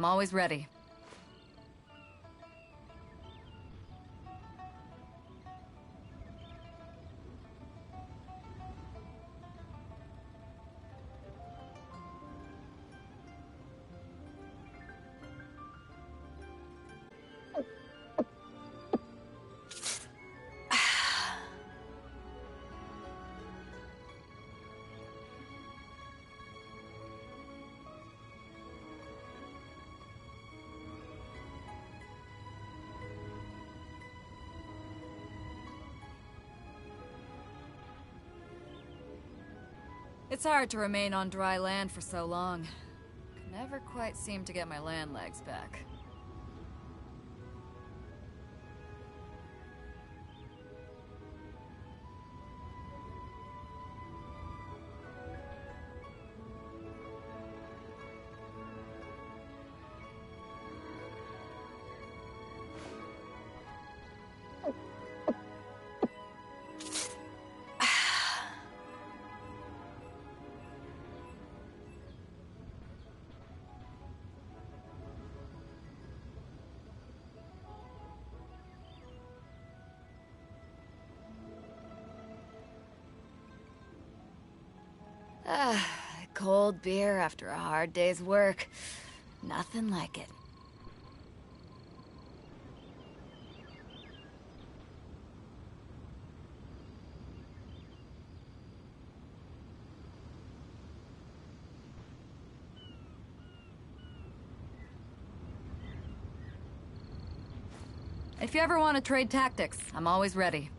I'm always ready. It's hard to remain on dry land for so long. Never quite seem to get my land legs back. Cold beer after a hard day's work. Nothing like it. If you ever want to trade tactics, I'm always ready.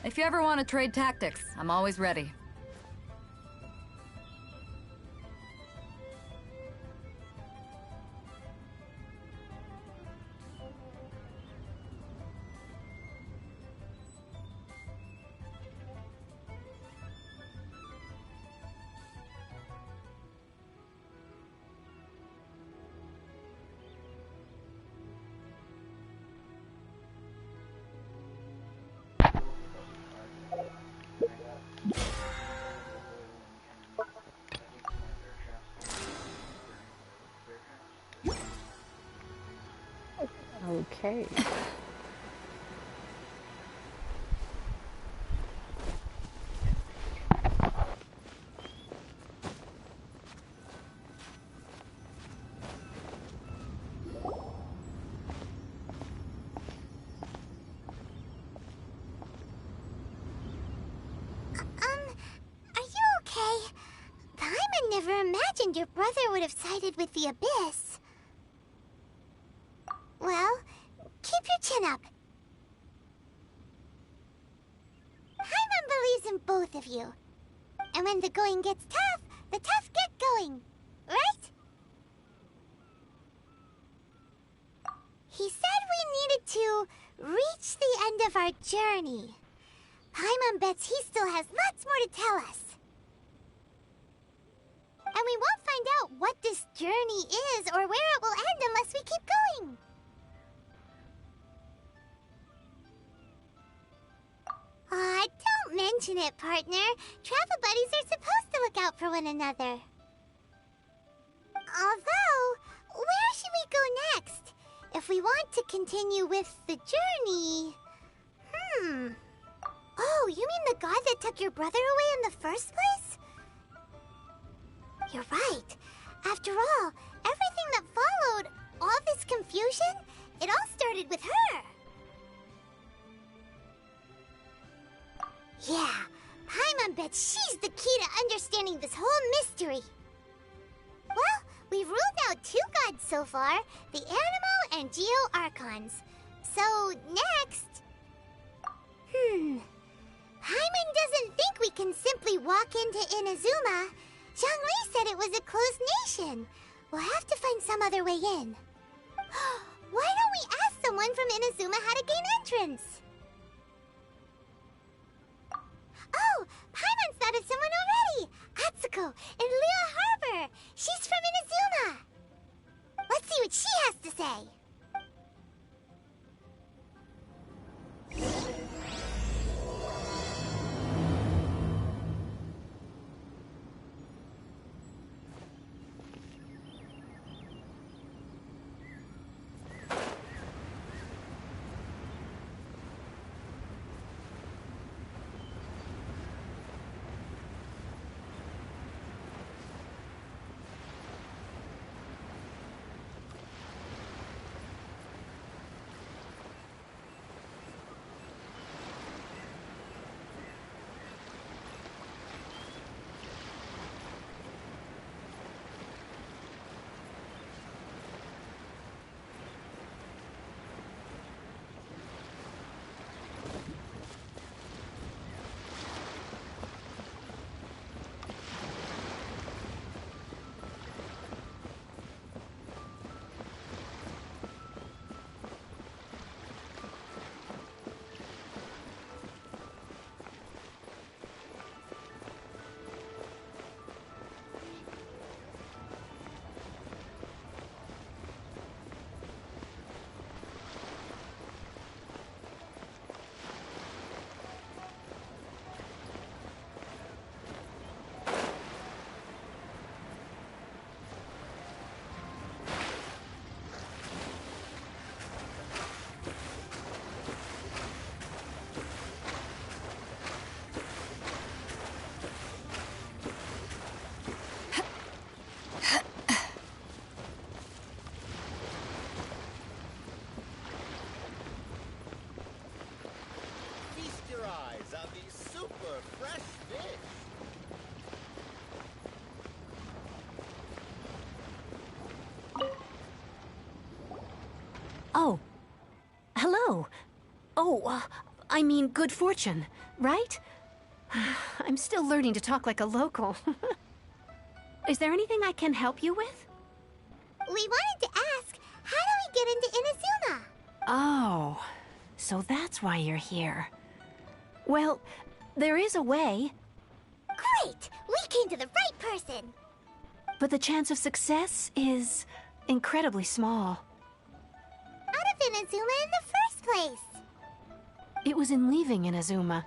If you ever want to trade tactics, I'm always ready. Okay. Are you okay? Paimon never imagined your brother would have sided with the Abyss. Well, keep your chin up. Paimon believes in both of you. And when the going gets tough, the tough get going. Right? He said we needed to reach the end of our journey. Paimon bets he still has lots more to tell us. And we won't find out what this journey is or where it will end unless we keep going. Aw, don't mention it, partner. Travel buddies are supposed to look out for one another. Although, where should we go next? If we want to continue with the journey... Oh, you mean the god that took your brother away in the first place? You're right. After all, everything that followed, all this confusion, it all started with her. Yeah, Paimon bets she's the key to understanding this whole mystery. Well, we've ruled out two gods so far, the Animo and Geo-Archons. So, next... Paimon doesn't think we can simply walk into Inazuma. Zhongli said it was a closed nation. We'll have to find some other way in. Why don't we ask someone from Inazuma how to gain entrance? Oh, Paimon thought of someone already! Atsuko in Leo Harbor! She's from Inazuma! Let's see what she has to say! Oh. Hello. Oh, I mean good fortune, right? I'm still learning to talk like a local. Is there anything I can help you with? We wanted to ask, how do we get into Inazuma? Oh, so that's why you're here. Well, there is a way. Great! We came to the right person! But the chance of success is incredibly small. Out of Inazuma in the first place! It was in leaving Inazuma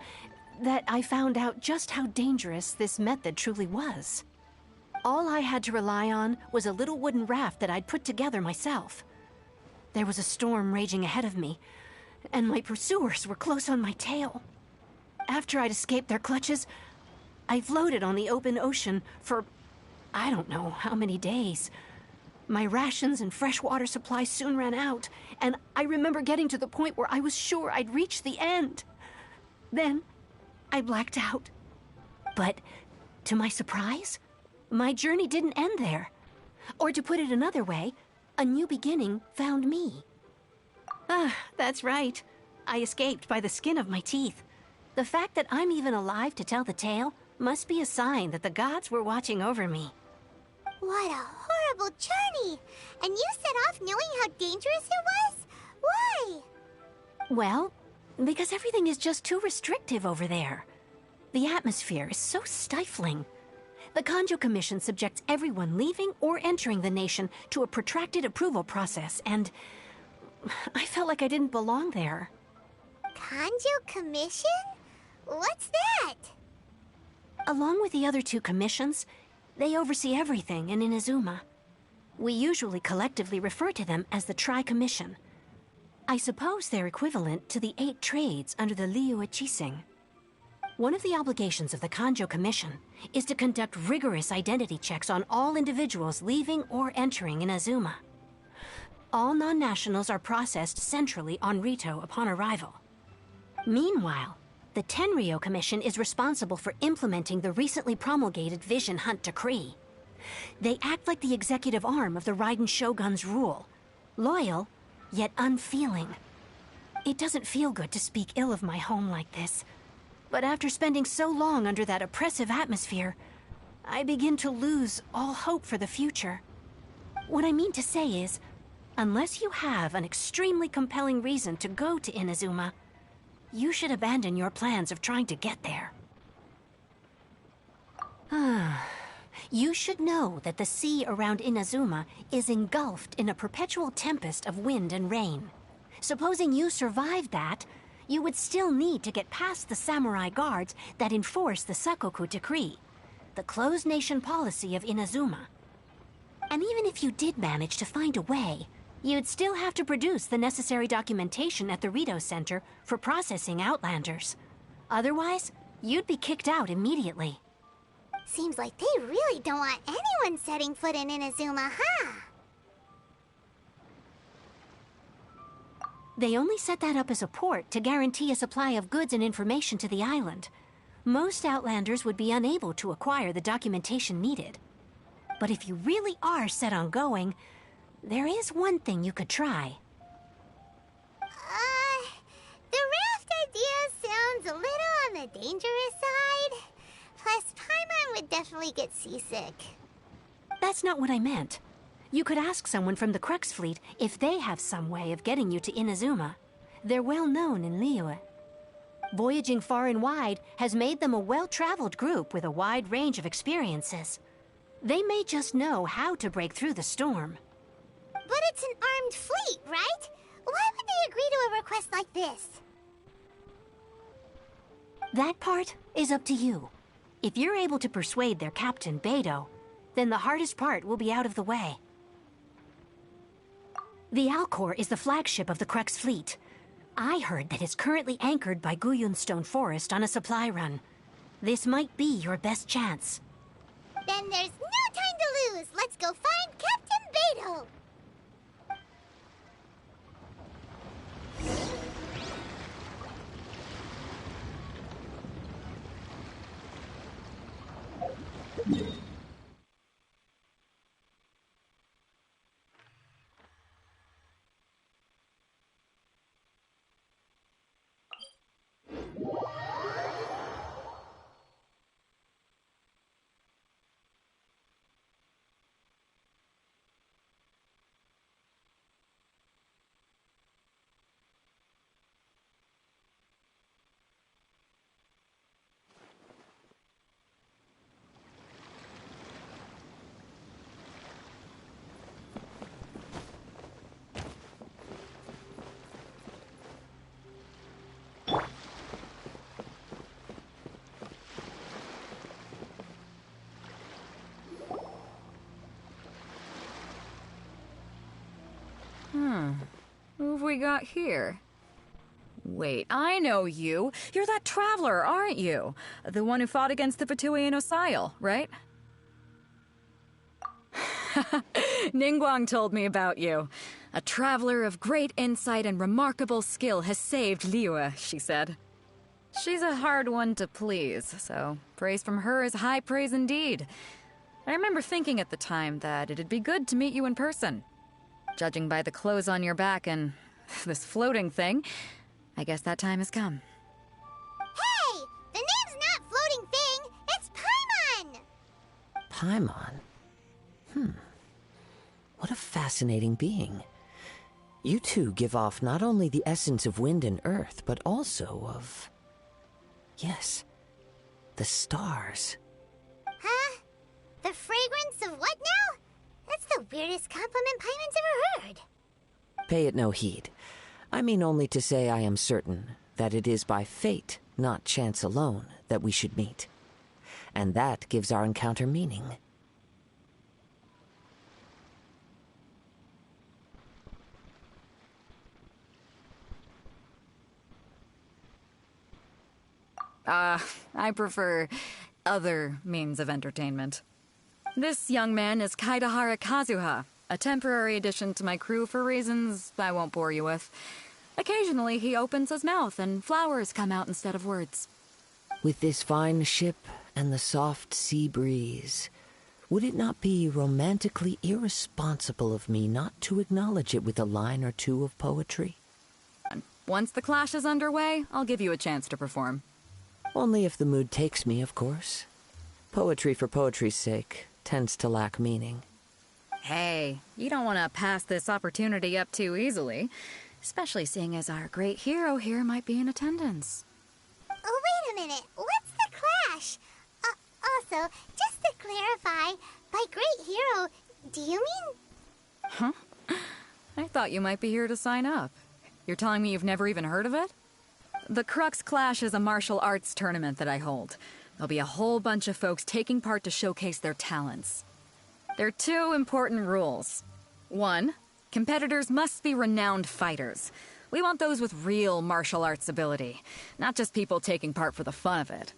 that I found out just how dangerous this method truly was. All I had to rely on was a little wooden raft that I'd put together myself. There was a storm raging ahead of me, and my pursuers were close on my tail. After I'd escaped their clutches, I floated on the open ocean for I don't know how many days. My rations and freshwater supplies soon ran out, and I remember getting to the point where I was sure I'd reached the end. Then, I blacked out. But, to my surprise, my journey didn't end there. Or to put it another way, a new beginning found me. That's right. I escaped by the skin of my teeth. The fact that I'm even alive to tell the tale must be a sign that the gods were watching over me. What a horrible journey! And you set off knowing how dangerous it was? Why? Well, because everything is just too restrictive over there. The atmosphere is so stifling. The Kanjo Commission subjects everyone leaving or entering the nation to a protracted approval process, and I felt like I didn't belong there. Kanjo Commission? What's that? Along with the other two commissions, they oversee everything in Inazuma. We usually collectively refer to them as the Tri-Commission. I suppose they're equivalent to the 8 trades under the Liu Ichising. One of the obligations of the Kanjo Commission is to conduct rigorous identity checks on all individuals leaving or entering Inazuma. All non-nationals are processed centrally on Rito upon arrival. Meanwhile, the Tenryo Commission is responsible for implementing the recently promulgated Vision Hunt Decree. They act like the executive arm of the Raiden Shogun's rule, loyal, yet unfeeling. It doesn't feel good to speak ill of my home like this, but after spending so long under that oppressive atmosphere, I begin to lose all hope for the future. What I mean to say is, unless you have an extremely compelling reason to go to Inazuma, you should abandon your plans of trying to get there. You should know that the sea around Inazuma is engulfed in a perpetual tempest of wind and rain. Supposing you survived that, you would still need to get past the samurai guards that enforce the Sakoku Decree, the closed nation policy of Inazuma. And even if you did manage to find a way, you'd still have to produce the necessary documentation at the Rito Center for processing Outlanders. Otherwise, you'd be kicked out immediately. Seems like they really don't want anyone setting foot in Inazuma, huh? They only set that up as a port to guarantee a supply of goods and information to the island. Most Outlanders would be unable to acquire the documentation needed. But if you really are set on going, there is one thing you could try. The raft idea sounds a little on the dangerous side. Plus, Paimon would definitely get seasick. That's not what I meant. You could ask someone from the Crux fleet if they have some way of getting you to Inazuma. They're well known in Liyue. Voyaging far and wide has made them a well-traveled group with a wide range of experiences. They may just know how to break through the storm. But it's an armed fleet, right? Why would they agree to a request like this? That part is up to you. If you're able to persuade their captain, Beidou, then the hardest part will be out of the way. The Alcor is the flagship of the Crux fleet. I heard that it's currently anchored by Guyunstone Forest on a supply run. This might be your best chance. Then there's no time to lose. Let's go find Captain Beidou. Who have we got here? Wait, I know you. You're that traveler, aren't you? The one who fought against the Fatui and Osile, right? Ningguang told me about you. A traveler of great insight and remarkable skill has saved Liyue, she said. She's a hard one to please, so praise from her is high praise indeed. I remember thinking at the time that it'd be good to meet you in person. Judging by the clothes on your back and this floating thing, I guess that time has come. Hey! The name's not Floating Thing, it's Paimon! Paimon? What a fascinating being. You two give off not only the essence of wind and earth, but also of... yes, the stars. Huh? The fragrance of what now? That's the weirdest compliment Paimon's ever heard. Pay it no heed. I mean only to say I am certain that it is by fate, not chance alone, that we should meet. And that gives our encounter meaning. I prefer other means of entertainment. This young man is Kaidahara Kazuha, a temporary addition to my crew for reasons I won't bore you with. Occasionally he opens his mouth and flowers come out instead of words. With this fine ship and the soft sea breeze, Would it not be romantically irresponsible of me not to acknowledge it with a line or two of poetry? Once the clash is underway, I'll give you a chance to perform. Only if the mood takes me, of course. Poetry for poetry's sake tends to lack meaning. Hey, you don't want to pass this opportunity up too easily, especially seeing as our great hero here might be in attendance. Oh, wait a minute. What's the clash? Also, just to clarify, by great hero, do you mean... I thought you might be here to sign up. You're telling me you've never even heard of it? The Crux Clash is a martial arts tournament that I hold. There'll be a whole bunch of folks taking part to showcase their talents. There are 2 important rules. 1, competitors must be renowned fighters. We want those with real martial arts ability, not just people taking part for the fun of it.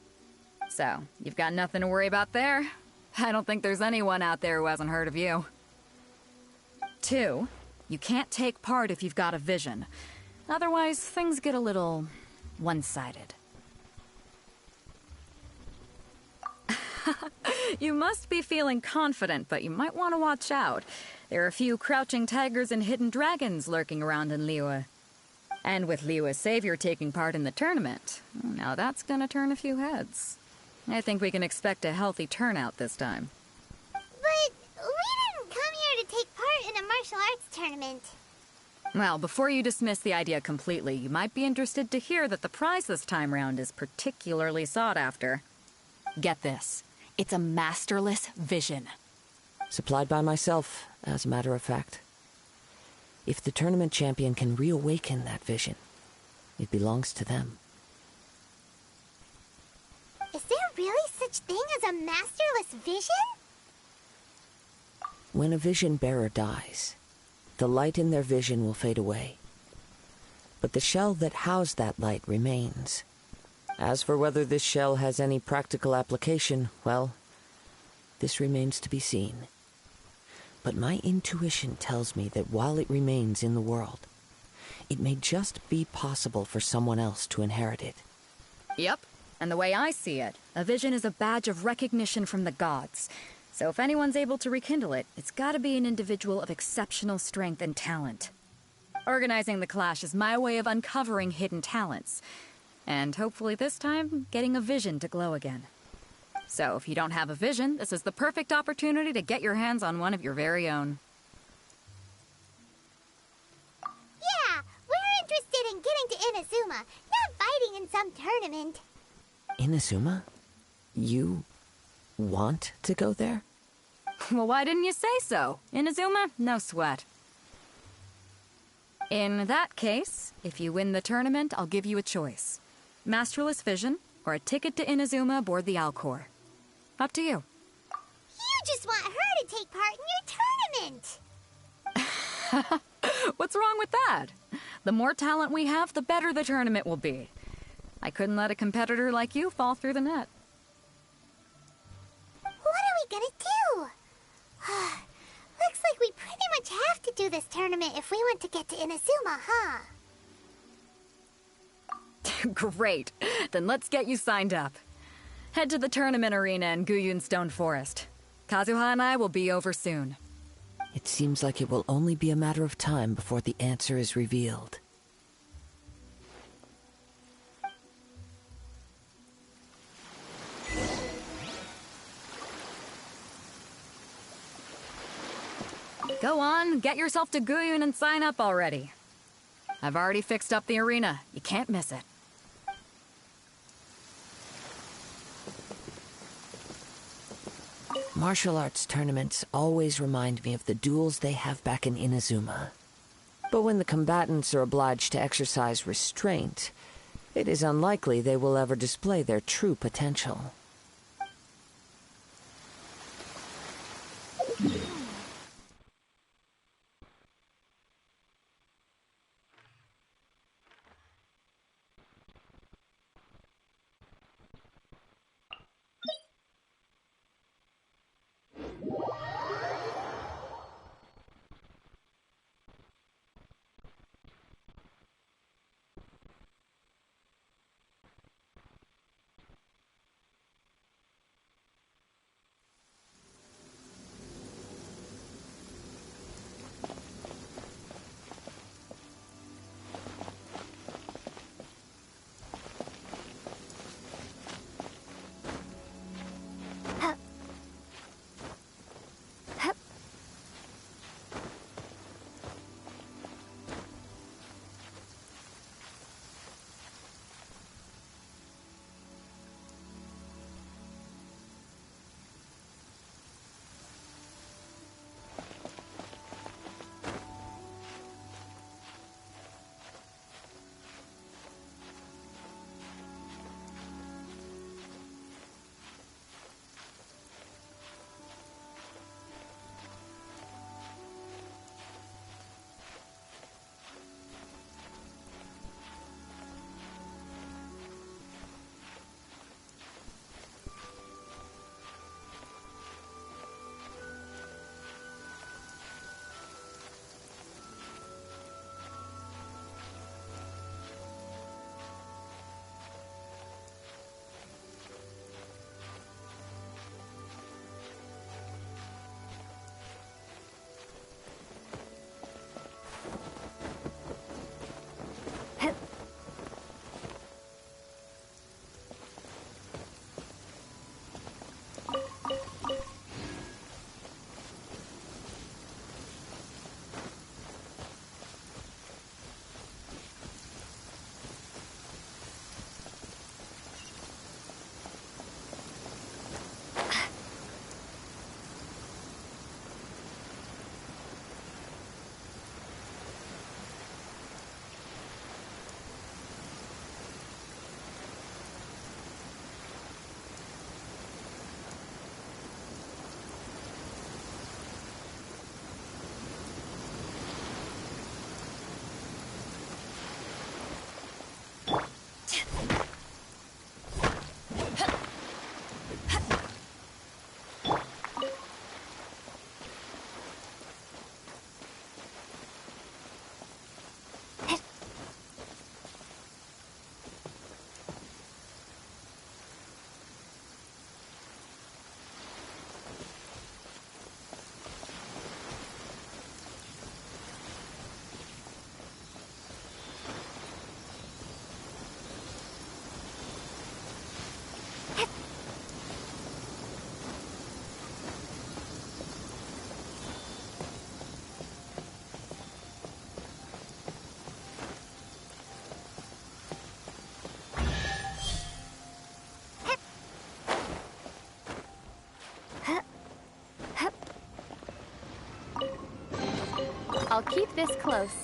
So, you've got nothing to worry about there. I don't think there's anyone out there who hasn't heard of you. 2, you can't take part if you've got a vision. Otherwise, things get a little one-sided. You must be feeling confident, but you might want to watch out. There are a few crouching tigers and hidden dragons lurking around in Liyue. And with Liyue's savior taking part in the tournament, now that's gonna turn a few heads. I think we can expect a healthy turnout this time. But we didn't come here to take part in a martial arts tournament. Well, before you dismiss the idea completely, you might be interested to hear that the prize this time round is particularly sought after. Get this. It's a masterless vision. Supplied by myself, as a matter of fact. If the tournament champion can reawaken that vision, it belongs to them. Is there really such thing as a masterless vision? When a vision bearer dies, the light in their vision will fade away. But the shell that housed that light remains. As for whether this shell has any practical application, well, this remains to be seen. But my intuition tells me that while it remains in the world, it may just be possible for someone else to inherit it. Yep. And the way I see it, a vision is a badge of recognition from the gods. So if anyone's able to rekindle it, it's gotta be an individual of exceptional strength and talent. Organizing the clash is my way of uncovering hidden talents. And hopefully this time, getting a vision to glow again. So if you don't have a vision, this is the perfect opportunity to get your hands on one of your very own. Yeah, we're interested in getting to Inazuma, not fighting in some tournament. Inazuma? You want to go there? Well, why didn't you say so? Inazuma? No sweat. In that case, if you win the tournament, I'll give you a choice. Masterless Vision, or a ticket to Inazuma aboard the Alcor. Up to you. You just want her to take part in your tournament. What's wrong with that? The more talent we have, the better the tournament will be. I couldn't let a competitor like you fall through the net. What are we gonna do? Looks like we pretty much have to do this tournament if we want to get to Inazuma, huh? Great. Then let's get you signed up. Head to the tournament arena in Guyun Stone Forest. Kazuha and I will be over soon. It seems like it will only be a matter of time before the answer is revealed. Go on, get yourself to Guyun and sign up already. I've already fixed up the arena. You can't miss it. Martial arts tournaments always remind me of the duels they have back in Inazuma. But when the combatants are obliged to exercise restraint, it is unlikely they will ever display their true potential. I'll keep this close.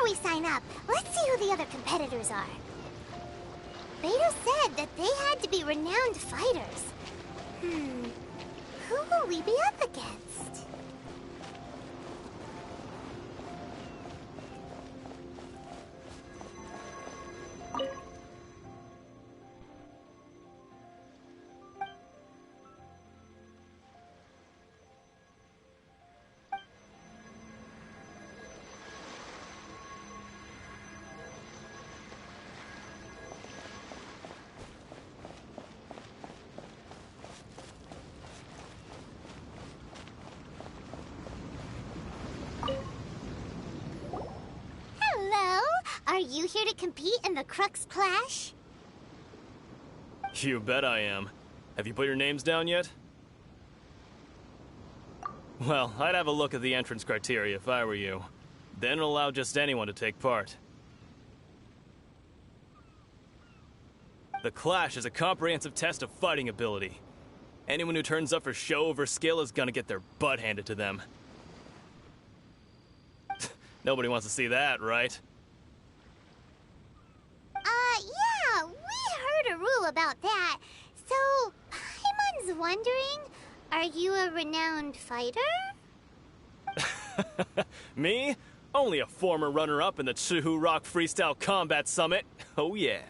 We sign up. Let's see who the other competitors are. Beto said that they had to be renowned fighters. Who will we be up against? Are you here to compete in the Crux Clash? You bet I am. Have you put your names down yet? Well, I'd have a look at the entrance criteria if I were you. Then allow just anyone to take part. The Clash is a comprehensive test of fighting ability. Anyone who turns up for show over skill is gonna get their butt handed to them. Nobody wants to see that, right? Yeah, we heard a rule about that. So, Paimon's wondering, are you a renowned fighter? Me? Only a former runner-up in the Chihu Rock Freestyle Combat Summit. Oh yeah.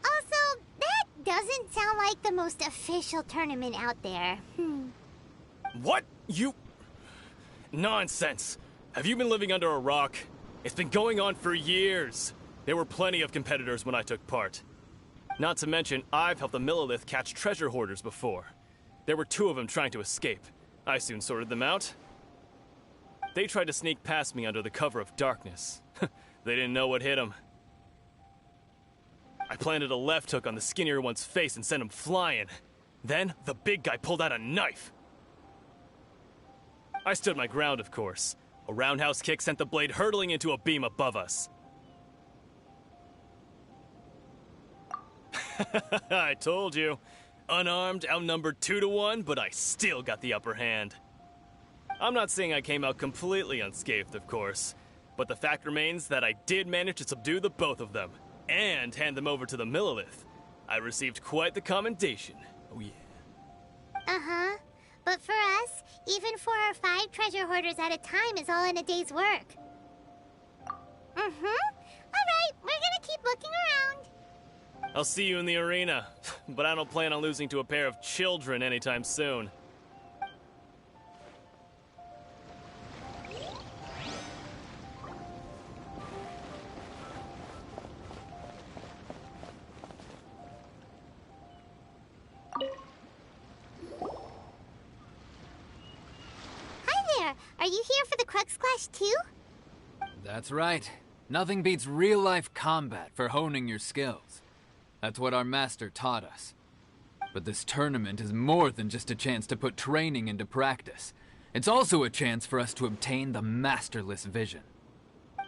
Also, that doesn't sound like the most official tournament out there. What? You... Nonsense. Have you been living under a rock? It's been going on for years. There were plenty of competitors when I took part. Not to mention, I've helped the Millilith catch treasure hoarders before. There were 2 of them trying to escape. I soon sorted them out. They tried to sneak past me under the cover of darkness. They didn't know what hit them. I planted a left hook on the skinnier one's face and sent him flying. Then, the big guy pulled out a knife. I stood my ground, of course. A roundhouse kick sent the blade hurtling into a beam above us. I told you. Unarmed, outnumbered 2 to 1, but I still got the upper hand. I'm not saying I came out completely unscathed, of course, but the fact remains that I did manage to subdue the both of them, and hand them over to the Millilith. I received quite the commendation. Oh yeah. Uh-huh. But for us, even 4 or 5 treasure hoarders at a time is all in a day's work. Alright, we're gonna keep looking around. I'll see you in the arena, but I don't plan on losing to a pair of children anytime soon. Hi there, are you here for the Crux Clash too? That's right. Nothing beats real-life combat for honing your skills. That's what our master taught us. But this tournament is more than just a chance to put training into practice. It's also a chance for us to obtain the masterless vision.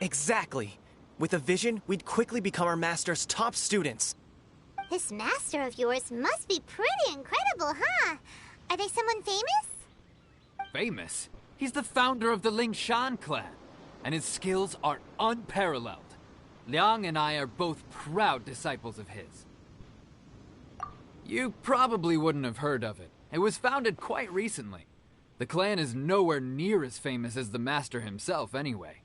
Exactly. With a vision, we'd quickly become our master's top students. This master of yours must be pretty incredible, huh? Are they someone famous? Famous? He's the founder of the Lingshan clan, and his skills are unparalleled. Liang and I are both proud disciples of his. You probably wouldn't have heard of it. It was founded quite recently. The clan is nowhere near as famous as the master himself, anyway.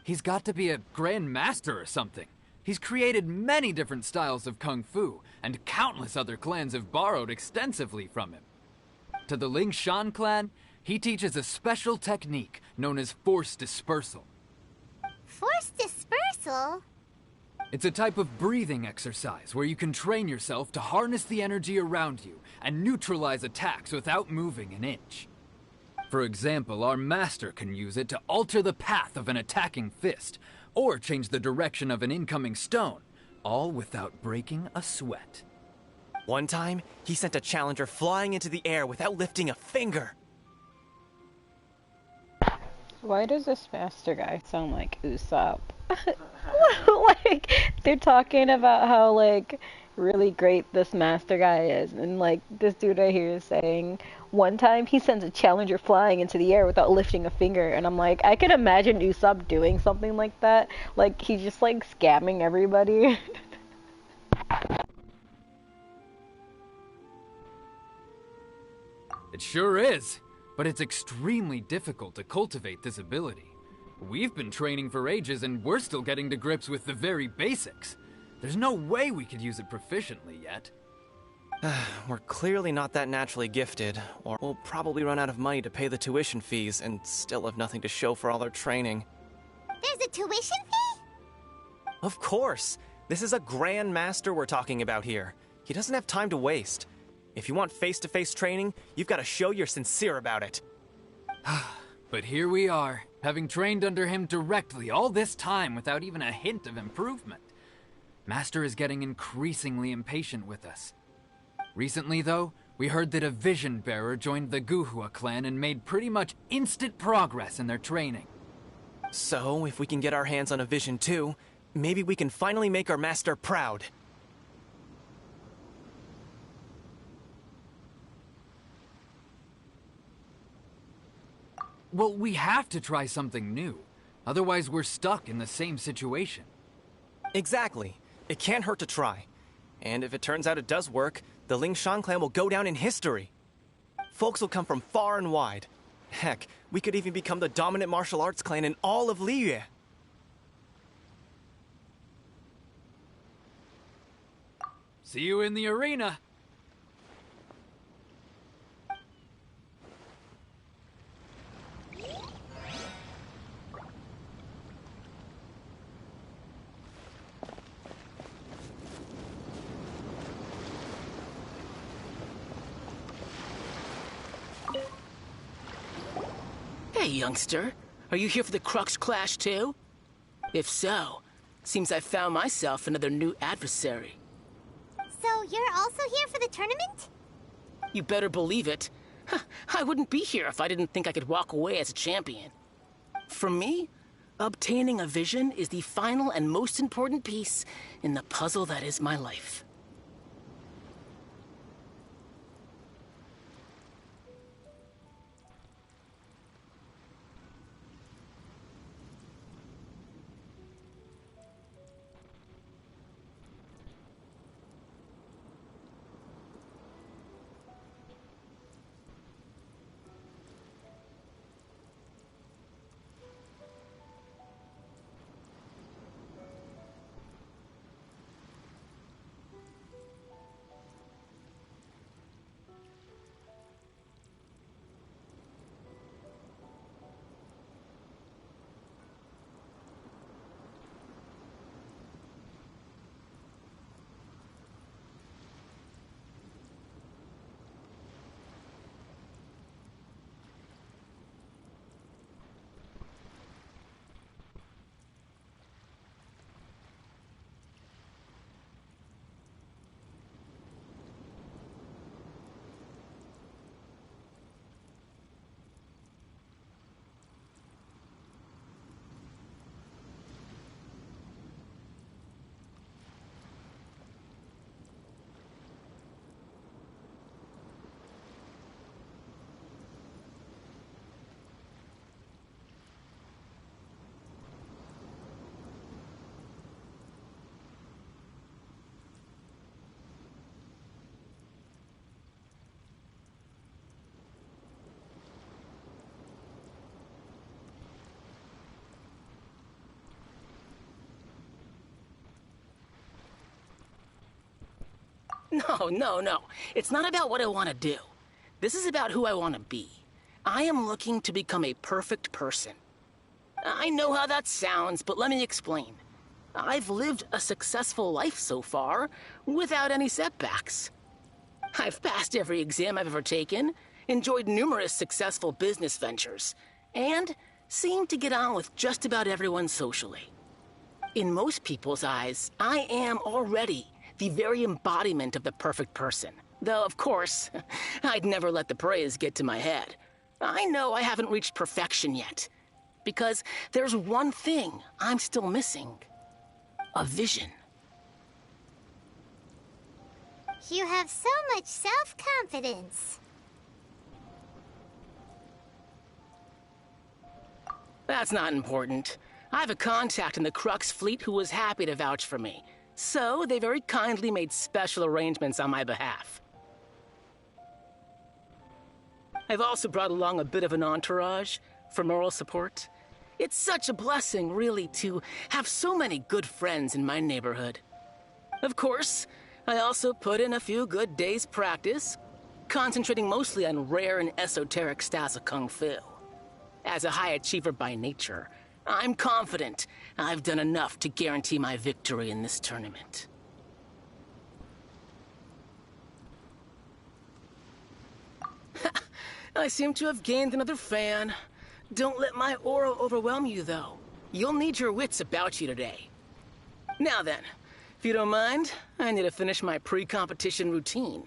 He's got to be a grand master or something. He's created many different styles of kung fu, and countless other clans have borrowed extensively from him. To the Lingshan clan, he teaches a special technique known as force dispersal. Force dispersal? It's a type of breathing exercise where you can train yourself to harness the energy around you and neutralize attacks without moving an inch. For example, our master can use it to alter the path of an attacking fist, or change the direction of an incoming stone, all without breaking a sweat. One time, he sent a challenger flying into the air without lifting a finger. Why does this master guy sound like Usopp? Like, they're talking about how, like, really great this master guy is, and, like, this dude right here is saying, one time he sends a challenger flying into the air without lifting a finger, and I'm like, I can imagine Usopp doing something like that. Like, he's just, like, scamming everybody. It sure is, but it's extremely difficult to cultivate this ability. We've been training for ages and we're still getting to grips with the very basics. There's no way we could use it proficiently yet. We're clearly not that naturally gifted, or we'll probably run out of money to pay the tuition fees and still have nothing to show for all our training. There's a tuition fee? Of course! This is a grand master we're talking about here. He doesn't have time to waste. If you want face-to-face training, you've got to show you're sincere about it. But here we are, having trained under him directly all this time without even a hint of improvement. Master is getting increasingly impatient with us. Recently, though, we heard that a vision bearer joined the Guhua clan and made pretty much instant progress in their training. So, if we can get our hands on a vision too, Maybe we can finally make our master proud. Well, we have to try something new. Otherwise, we're stuck in the same situation. Exactly. It can't hurt to try. And if it turns out it does work, the Ling Shan clan will go down in history. Folks will come from far and wide. Heck, we could even become the dominant martial arts clan in all of Liyue. See you in the arena. Hey, youngster. Are you here for the Crux Clash, too? If so, seems I found myself another new adversary. So you're also here for the tournament? You better believe it. I wouldn't be here if I didn't think I could walk away as a champion. For me, obtaining a vision is the final and most important piece in the puzzle that is my life. No. It's not about what I want to do. This is about who I want to be. I am looking to become a perfect person. I know how that sounds, but let me explain. I've lived a successful life so far, without any setbacks. I've passed every exam I've ever taken, enjoyed numerous successful business ventures, and seemed to get on with just about everyone socially. In most people's eyes, I am already the very embodiment of the perfect person. Though, of course, I'd never let the praise get to my head. I know I haven't reached perfection yet, because there's one thing I'm still missing. A vision. You have so much self-confidence. That's not important. I have a contact in the Crux fleet who was happy to vouch for me. So, they very kindly made special arrangements on my behalf. I've also brought along a bit of an entourage for moral support. It's such a blessing, really, to have so many good friends in my neighborhood. Of course, I also put in a few good days' practice, concentrating mostly on rare and esoteric styles of Kung Fu. As a high achiever by nature, I'm confident I've done enough to guarantee my victory in this tournament. I seem to have gained another fan. Don't let my aura overwhelm you, though. You'll need your wits about you today. Now then, if you don't mind, I need to finish my pre-competition routine.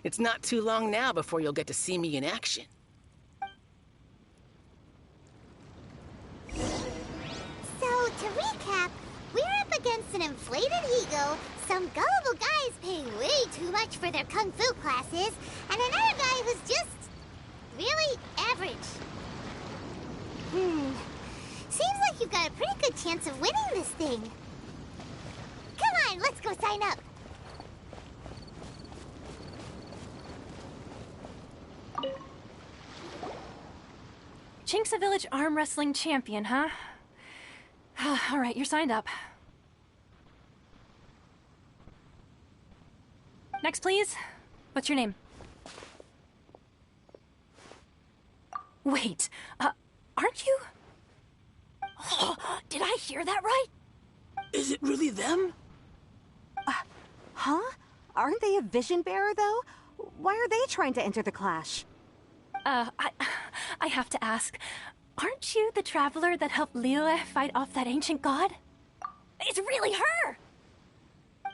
It's not too long now before you'll get to see me in action. So, to recap, We're up against an inflated ego, some gullible guys paying way too much for their kung fu classes, and another guy who's just really average. Seems like you've got a pretty good chance of winning this thing. Come on, let's go sign up. Chinksa Village arm wrestling champion, huh? All right, you're signed up. Next, please. What's your name? Wait, aren't you? Did I hear that right? Is it really them? Huh? Aren't they a vision bearer, though? Why are they trying to enter the clash? I have to ask, aren't you the traveler that helped Liyue fight off that ancient god? It's really her!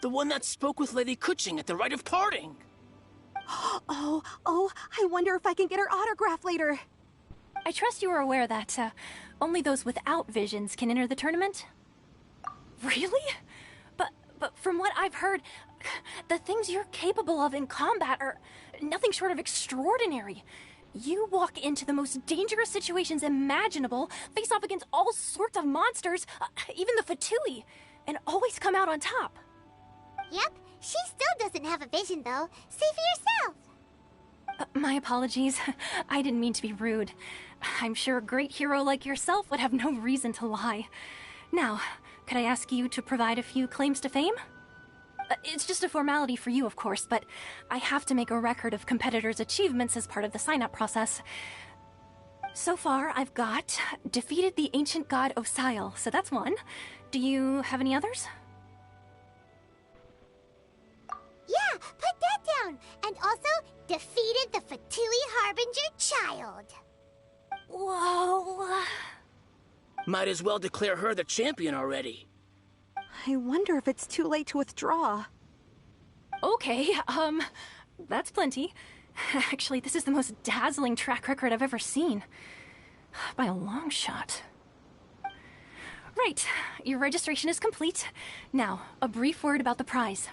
The one that spoke with Lady Kuching at the rite of parting. Oh, I wonder if I can get her autograph later. I trust you are aware that, only those without visions can enter the tournament? Really? But from what I've heard, the things you're capable of in combat are nothing short of extraordinary. You walk into the most dangerous situations imaginable, face off against all sorts of monsters, even the Fatui, and always come out on top. Yep, she still doesn't have a vision, though. See for yourself. My apologies. I didn't mean to be rude. I'm sure a great hero like yourself would have no reason to lie. Now, could I ask you to provide a few claims to fame? It's just a formality for you, of course, but I have to make a record of competitors' achievements as part of the sign-up process. So far, I've got defeated the ancient god Osial, so that's one. Do you have any others? Yeah, put that down. And also, defeated the Fatui Harbinger child. Whoa. Might as well declare her the champion already. I wonder if it's too late to withdraw. Okay, that's plenty. Actually, this is the most dazzling track record I've ever seen. By a long shot. Right, your registration is complete. Now, a brief word about the prize.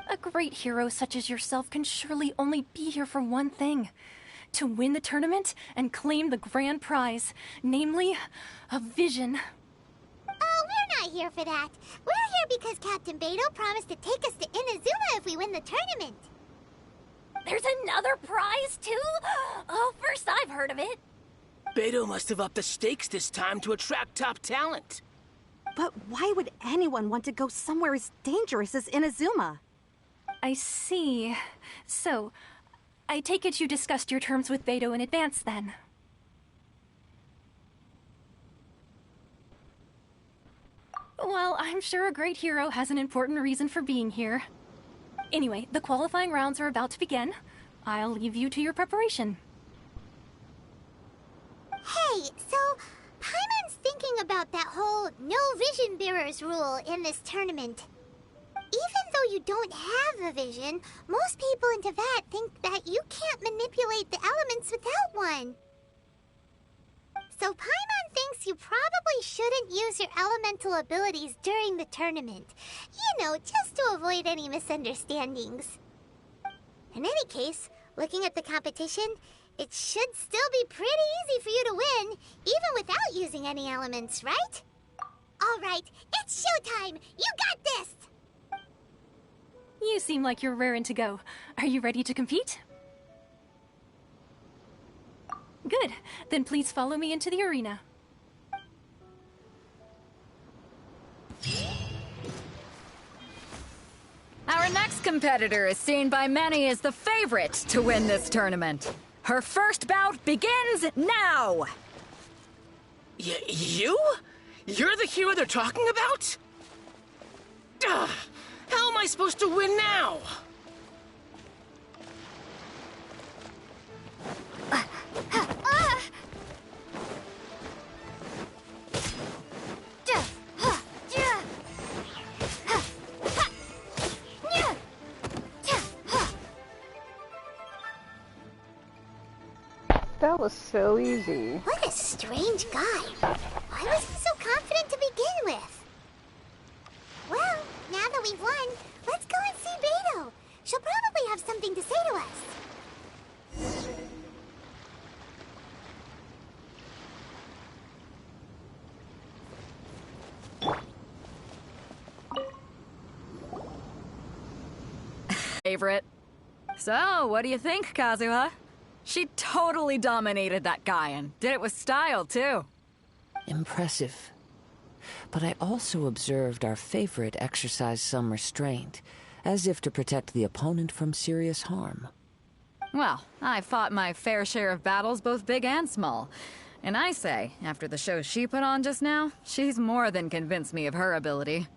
A great hero such as yourself can surely only be here for one thing. To win the tournament and claim the grand prize, namely, a vision. Oh, we're not here for that. We're here because Captain Beidou promised to take us to Inazuma if we win the tournament. There's another prize, too? Oh, first I've heard of it. Beidou must have upped the stakes this time to attract top talent. But why would anyone want to go somewhere as dangerous as Inazuma? I see. So, I take it you discussed your terms with Beidou in advance, then? Well, I'm sure a great hero has an important reason for being here. Anyway, the qualifying rounds are about to begin. I'll leave you to your preparation. Hey, so Paimon's thinking about that whole no vision bearers rule in this tournament. Even though you don't have a vision, most people in Teyvat think that you can't manipulate the elements without one. So Paimon thinks you probably shouldn't use your elemental abilities during the tournament. You know, just to avoid any misunderstandings. In any case, looking at the competition, it should still be pretty easy for you to win, even without using any elements, right? All right, it's showtime! You got this! You seem like you're raring to go. Are you ready to compete? Good. Then please follow me into the arena. Our next competitor is seen by many as the favorite to win this tournament. Her first bout begins now! You? You're the hero they're talking about? Ugh, how am I supposed to win now? That was so easy. What a strange guy. Why was he so confident to begin with? that we've won, let's go and see Beto. She'll probably have something to say to us. Favorite. So, what do you think, Kazuha? She totally dominated that guy and did it with style, too. Impressive. But I also observed our favorite exercise some restraint, as if to protect the opponent from serious harm. Well, I fought my fair share of battles, both big and small. And I say, after the show she put on just now, she's more than convinced me of her ability.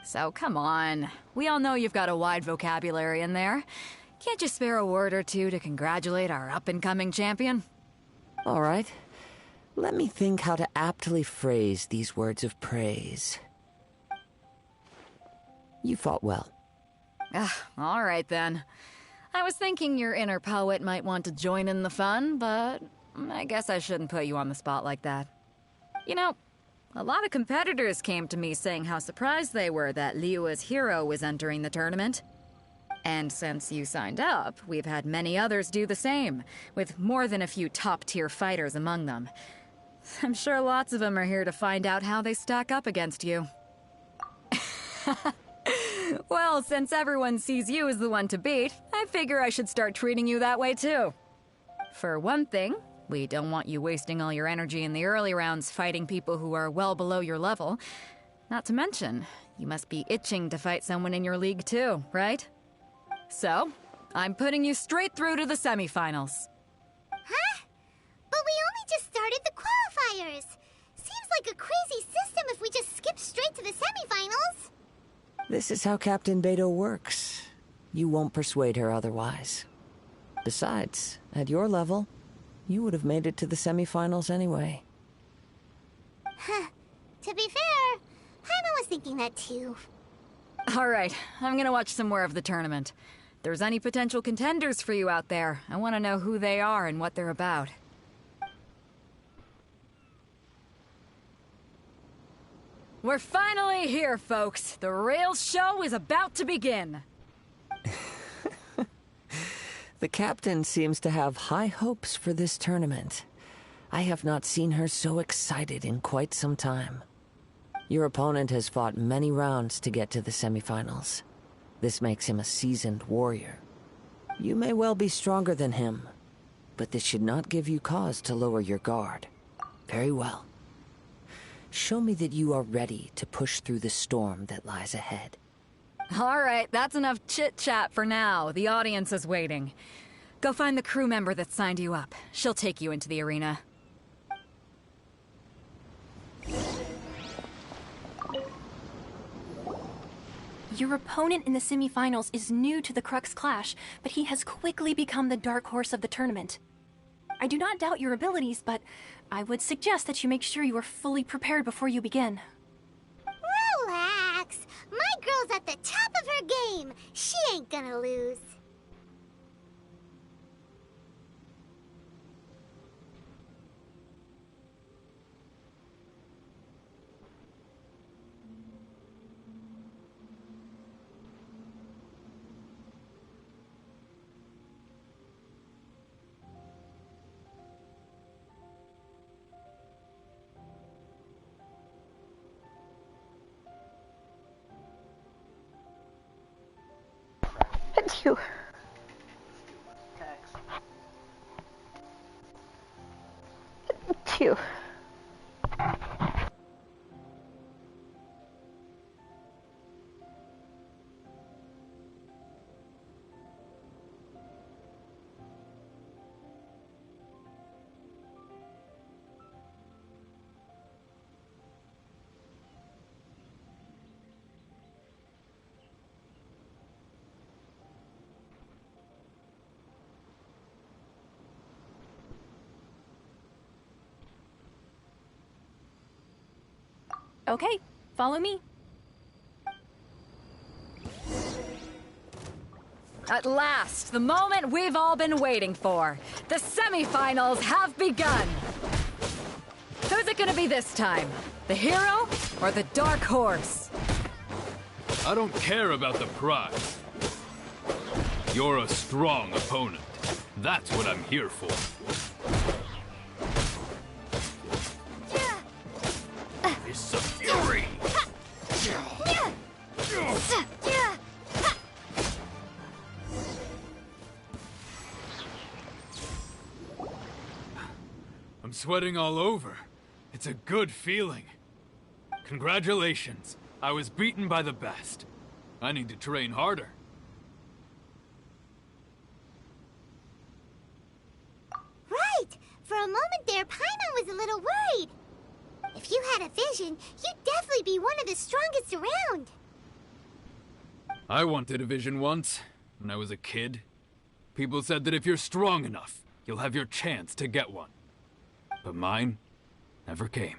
So come on, we all know you've got a wide vocabulary in there. Can't you spare a word or two to congratulate our up-and-coming champion? All right. Let me think how to aptly phrase these words of praise. You fought well. All right then. I was thinking your inner poet might want to join in the fun, but I guess I shouldn't put you on the spot like that. You know, a lot of competitors came to me saying how surprised they were that Liyue's hero was entering the tournament. And since you signed up, we've had many others do the same, with more than a few top-tier fighters among them. I'm sure lots of them are here to find out how they stack up against you. Well, since everyone sees you as the one to beat, I figure I should start treating you that way too. For one thing, we don't want you wasting all your energy in the early rounds fighting people who are well below your level. Not to mention, you must be itching to fight someone in your league too, right? So, I'm putting you straight through to the semifinals. Huh? But we only just started the qualifiers. Seems like a crazy system if we just skip straight to the semifinals. This is how Captain Beto works. You won't persuade her otherwise. Besides, at your level, you would have made it to the semifinals anyway. Huh. To be fair, Paimon was thinking that too. Alright, I'm gonna watch some more of the tournament. If there's any potential contenders for you out there, I want to know who they are and what they're about. We're finally here, folks. The real show is about to begin. The captain seems to have high hopes for this tournament. I have not seen her so excited in quite some time. Your opponent has fought many rounds to get to the semifinals. This makes him a seasoned warrior. You may well be stronger than him, but this should not give you cause to lower your guard. Very well. Show me that you are ready to push through the storm that lies ahead. Alright, that's enough chit-chat for now. The audience is waiting. Go find the crew member that signed you up. She'll take you into the arena. Your opponent in the semifinals is new to the Crux Clash, but he has quickly become the dark horse of the tournament. I do not doubt your abilities, but I would suggest that you make sure you are fully prepared before you begin. Relax. My girl's at the top of her game. She ain't gonna lose. You. Two. Okay, follow me. At last, the moment we've all been waiting for. The semifinals have begun. Who's it gonna be this time? The hero or the dark horse? I don't care about the prize. You're a strong opponent. That's what I'm here for. It's a fury! I'm sweating all over. It's a good feeling. Congratulations. I was beaten by the best. I need to train harder. Right! For a moment there, Paimon was a little worried. If you had a vision, you'd definitely be one of the strongest around. I wanted a vision once, when I was a kid. People said that if you're strong enough, you'll have your chance to get one. But mine never came.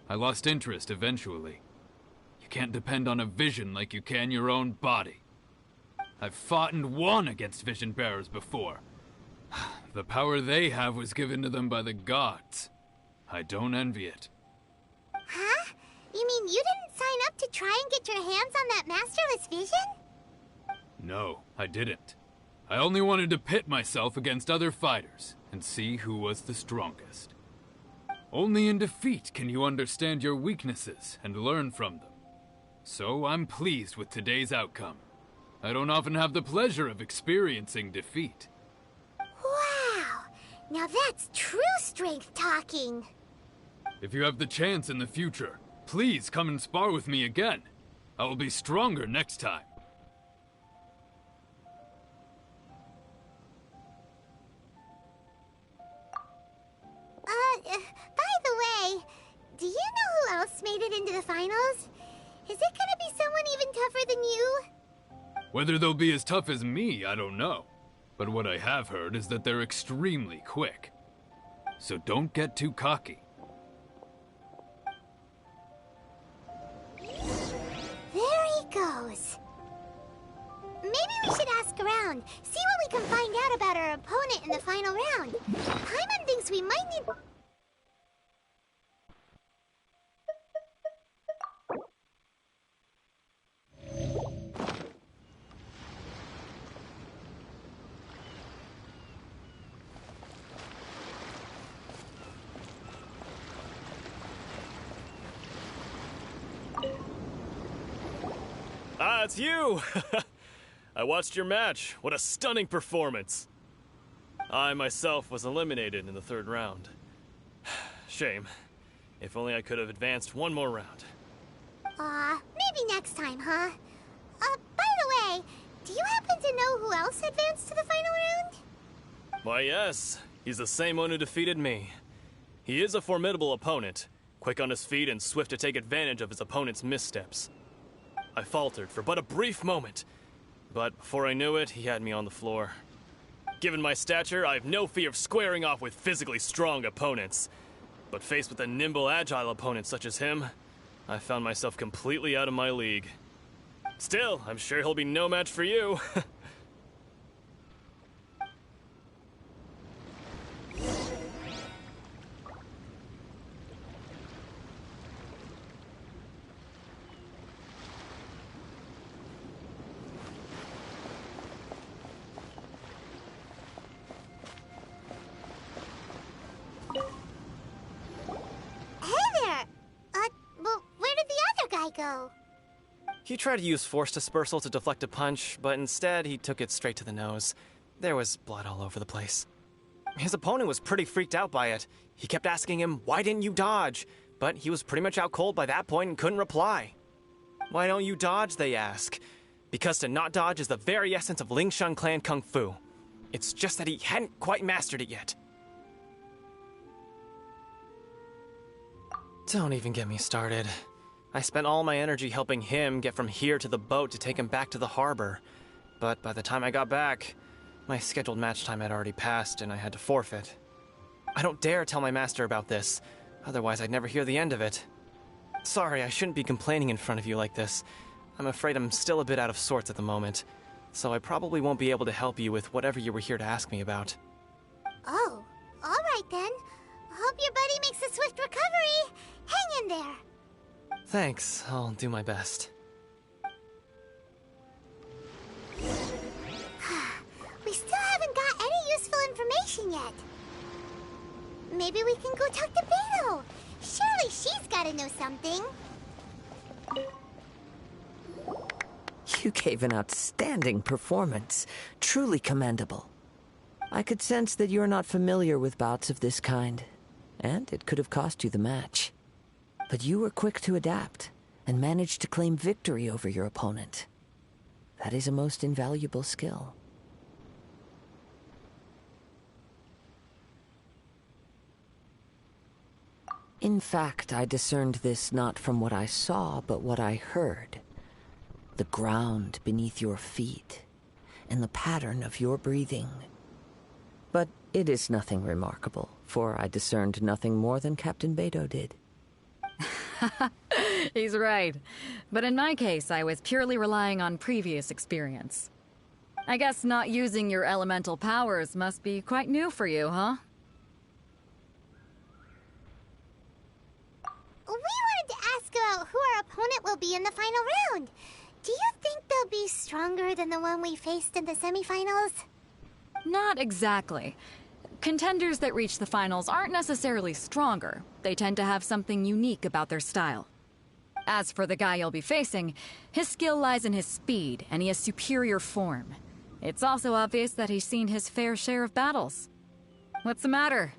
I lost interest eventually. You can't depend on a vision like you can your own body. I've fought and won against vision bearers before. The power they have was given to them by the gods. I don't envy it. Huh? You mean you didn't sign up to try and get your hands on that masterless vision? No, I didn't. I only wanted to pit myself against other fighters and see who was the strongest. Only in defeat can you understand your weaknesses and learn from them. So I'm pleased with today's outcome. I don't often have the pleasure of experiencing defeat. Wow! Now that's true strength talking. If you have the chance in the future, please come and spar with me again. I will be stronger next time. By the way, do you know who else made it into the finals? Is it gonna be someone even tougher than you? Whether they'll be as tough as me, I don't know. But what I have heard is that they're extremely quick. So don't get too cocky. There he goes. Maybe we should ask around, see what we can find out about our opponent in the final round. Paimon thinks we might need... Ah, it's you! I watched your match. What a stunning performance. I myself was eliminated in the third round. Shame. If only I could have advanced one more round. Maybe next time, huh? By the way, do you happen to know who else advanced to the final round? Why, yes. He's the same one who defeated me. He is a formidable opponent, quick on his feet and swift to take advantage of his opponent's missteps. I faltered for but a brief moment, but before I knew it, he had me on the floor. Given my stature, I have no fear of squaring off with physically strong opponents. But faced with a nimble, agile opponent such as him, I found myself completely out of my league. Still, I'm sure he'll be no match for you. Go. He tried to use force dispersal to deflect a punch, but instead he took it straight to the nose. There was blood all over the place. His opponent was pretty freaked out by it. He kept asking him, "Why didn't you dodge?" But he was pretty much out cold by that point and couldn't reply. "Why don't you dodge?" they ask. Because to not dodge is the very essence of Lingshan clan kung fu. It's just that he hadn't quite mastered it yet. Don't even get me started. I spent all my energy helping him get from here to the boat to take him back to the harbor. But by the time I got back, my scheduled match time had already passed and I had to forfeit. I don't dare tell my master about this, otherwise I'd never hear the end of it. Sorry, I shouldn't be complaining in front of you like this. I'm afraid I'm still a bit out of sorts at the moment, so I probably won't be able to help you with whatever you were here to ask me about. Oh, alright then. Hope your buddy makes a swift recovery. Hang in there. Thanks, I'll do my best. information yet. Maybe we can go talk to Beto. Surely she's gotta know something. You gave an outstanding performance. Truly commendable. I could sense that you're not familiar with bouts of this kind, and it could have cost you the match. But you were quick to adapt, and managed to claim victory over your opponent. That is a most invaluable skill. In fact, I discerned this not from what I saw, but what I heard. The ground beneath your feet, and the pattern of your breathing. But it is nothing remarkable, for I discerned nothing more than Captain Beto did. He's right. But in my case, I was purely relying on previous experience. I guess not using your elemental powers must be quite new for you, huh? We wanted to ask about who our opponent will be in the final round. Do you think they'll be stronger than the one we faced in the semifinals? Not exactly. Contenders that reach the finals aren't necessarily stronger. They tend to have something unique about their style. As for the guy you'll be facing, his skill lies in his speed, and he has superior form. It's also obvious that he's seen his fair share of battles. What's the matter?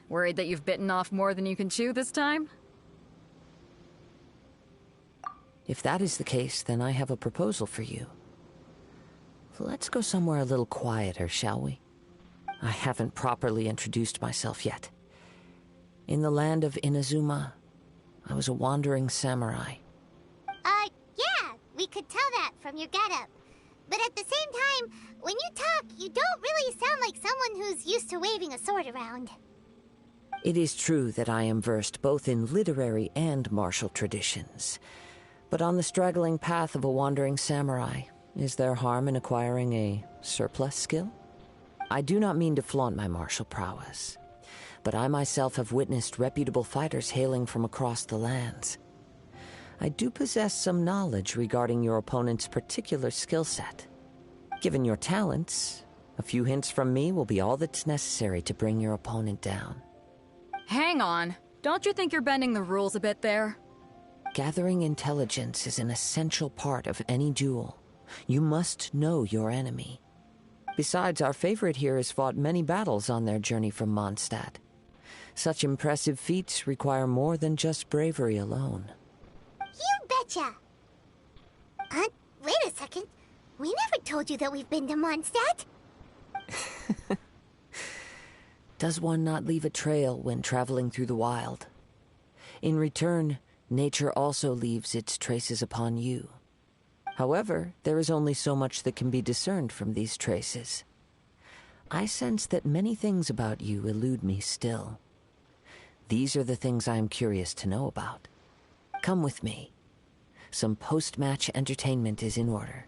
Worried that you've bitten off more than you can chew this time? If that is the case, then I have a proposal for you. Let's go somewhere a little quieter, shall we? I haven't properly introduced myself yet. In the land of Inazuma, I was a wandering samurai. Yeah, we could tell that from your getup. But at the same time, when you talk, you don't really sound like someone who's used to waving a sword around. It is true that I am versed both in literary and martial traditions. But on the straggling path of a wandering samurai, is there harm in acquiring a surplus skill? I do not mean to flaunt my martial prowess, but I myself have witnessed reputable fighters hailing from across the lands. I do possess some knowledge regarding your opponent's particular skill set. Given your talents, a few hints from me will be all that's necessary to bring your opponent down. Hang on. Don't you think you're bending the rules a bit there? Gathering intelligence is an essential part of any duel. You must know your enemy. Besides, our favorite here has fought many battles on their journey from Mondstadt. Such impressive feats require more than just bravery alone. You betcha! Wait a second. We never told you that we've been to Mondstadt. Does one not leave a trail when traveling through the wild? In return, nature also leaves its traces upon you. However, there is only so much that can be discerned from these traces. I sense that many things about you elude me still. These are the things I am curious to know about. Come with me. Some post-match entertainment is in order.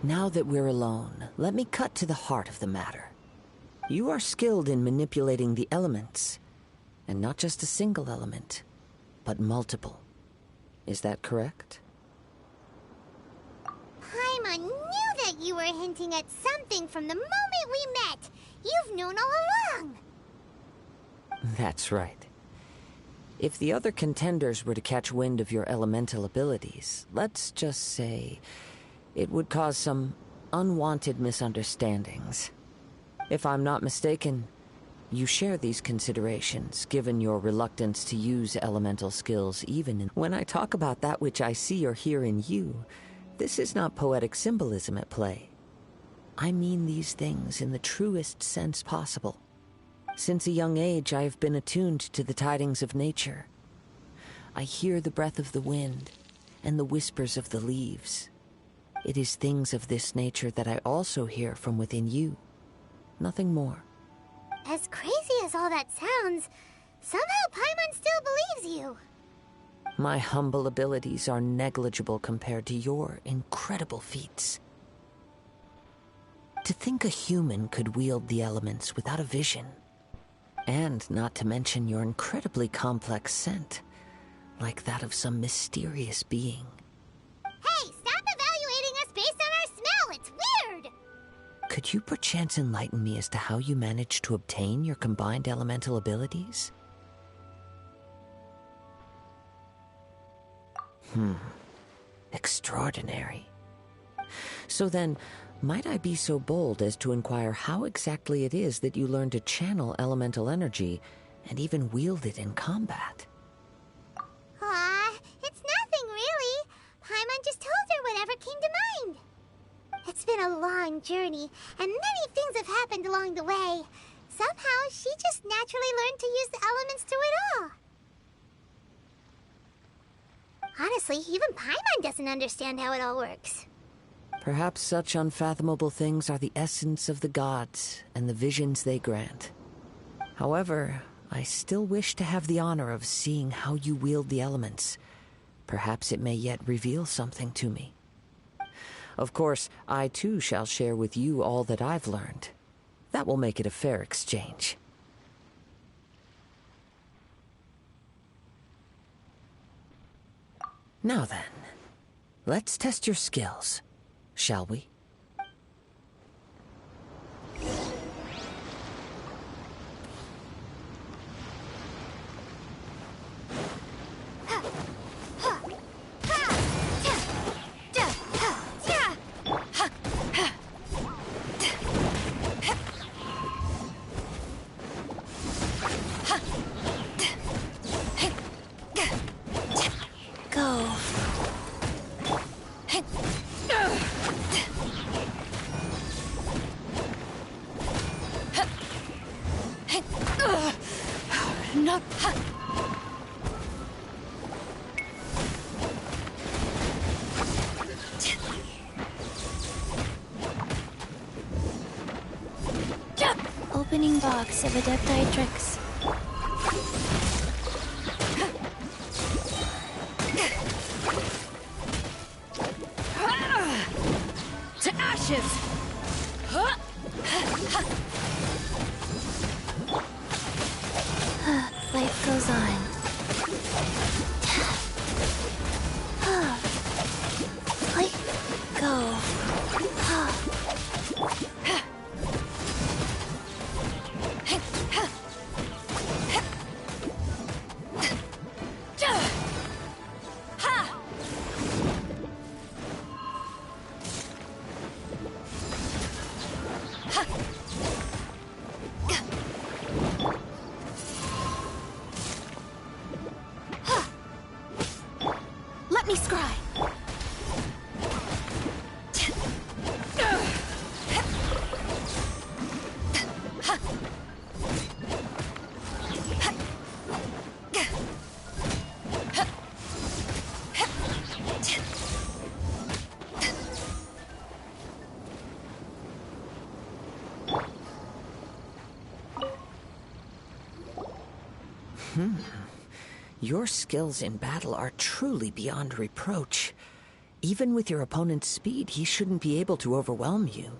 Now that we're alone, let me cut to the heart of the matter. You are skilled in manipulating the elements, and not just a single element, but multiple. Is that correct? I'm Paimon knew that you were hinting at something from the moment we met. You've known all along. That's right. If the other contenders were to catch wind of your elemental abilities, let's just say it would cause some unwanted misunderstandings. If I'm not mistaken, you share these considerations, given your reluctance to use elemental skills when I talk about that which I see or hear in you, this is not poetic symbolism at play. I mean these things in the truest sense possible. Since a young age, I have been attuned to the tidings of nature. I hear the breath of the wind and the whispers of the leaves. It is things of this nature that I also hear from within you. Nothing more. As crazy as all that sounds, somehow Paimon still believes you. My humble abilities are negligible compared to your incredible feats. To think a human could wield the elements without a vision. And not to mention your incredibly complex scent, like that of some mysterious being. Hey, stop evaluating us based on our smell! It's weird! Could you perchance enlighten me as to how you managed to obtain your combined elemental abilities? Extraordinary. So then, might I be so bold as to inquire how exactly it is that you learn to channel elemental energy and even wield it in combat? It's nothing really. Paimon just told her whatever came to mind. It's been a long journey, and many things have happened along the way. Somehow, she just naturally learned to use the elements through it all. Honestly, even Paimon doesn't understand how it all works. Perhaps such unfathomable things are the essence of the gods and the visions they grant. However, I still wish to have the honor of seeing how you wield the elements. Perhaps it may yet reveal something to me. Of course, I too shall share with you all that I've learned. That will make it a fair exchange. Now then, let's test your skills, shall we? Opening box of Adepti tricks. To ashes! Life goes on. Let go. Let me scry. Your skills in battle are truly beyond reproach. Even with your opponent's speed, he shouldn't be able to overwhelm you.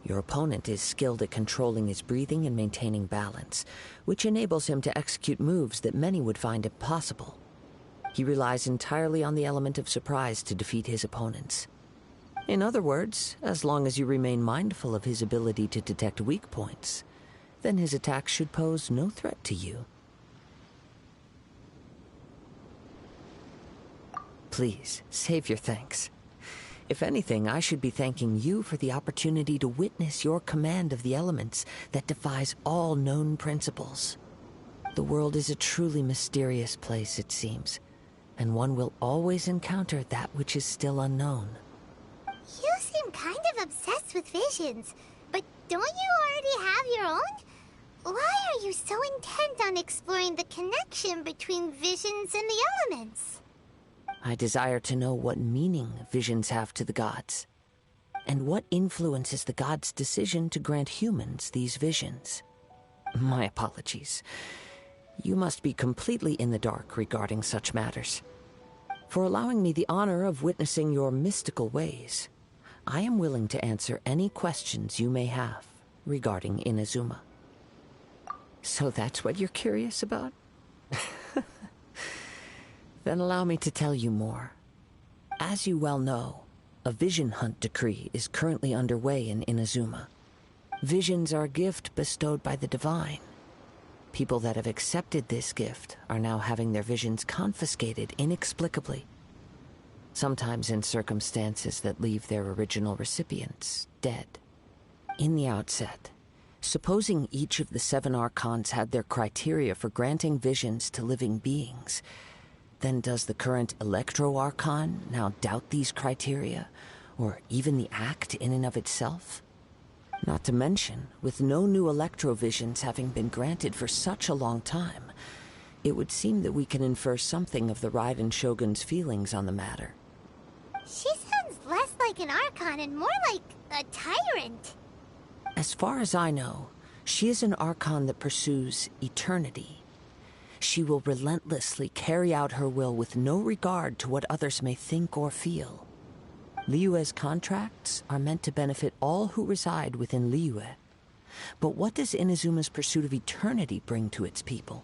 Your opponent is skilled at controlling his breathing and maintaining balance, which enables him to execute moves that many would find impossible. He relies entirely on the element of surprise to defeat his opponents. In other words, as long as you remain mindful of his ability to detect weak points, then his attacks should pose no threat to you. Please, save your thanks. If anything, I should be thanking you for the opportunity to witness your command of the elements that defies all known principles. The world is a truly mysterious place, it seems, and one will always encounter that which is still unknown. You seem kind of obsessed with visions, but don't you already have your own? Why are you so intent on exploring the connection between visions and the elements? I desire to know what meaning visions have to the gods, and what influences the gods' decision to grant humans these visions. My apologies. You must be completely in the dark regarding such matters. For allowing me the honor of witnessing your mystical ways, I am willing to answer any questions you may have regarding Inazuma. So that's what you're curious about? Then allow me to tell you more. As you well know, a vision hunt decree is currently underway in Inazuma. Visions are a gift bestowed by the divine. People that have accepted this gift are now having their visions confiscated inexplicably, sometimes in circumstances that leave their original recipients dead. In the outset, supposing each of the 7 archons had their criteria for granting visions to living beings, then does the current Electro-Archon now doubt these criteria, or even the act in and of itself? Not to mention, with no new Electrovisions having been granted for such a long time, it would seem that we can infer something of the Raiden Shogun's feelings on the matter. She sounds less like an Archon and more like a tyrant. As far as I know, she is an Archon that pursues eternity. She will relentlessly carry out her will with no regard to what others may think or feel. Liyue's contracts are meant to benefit all who reside within Liyue. But what does Inazuma's pursuit of eternity bring to its people?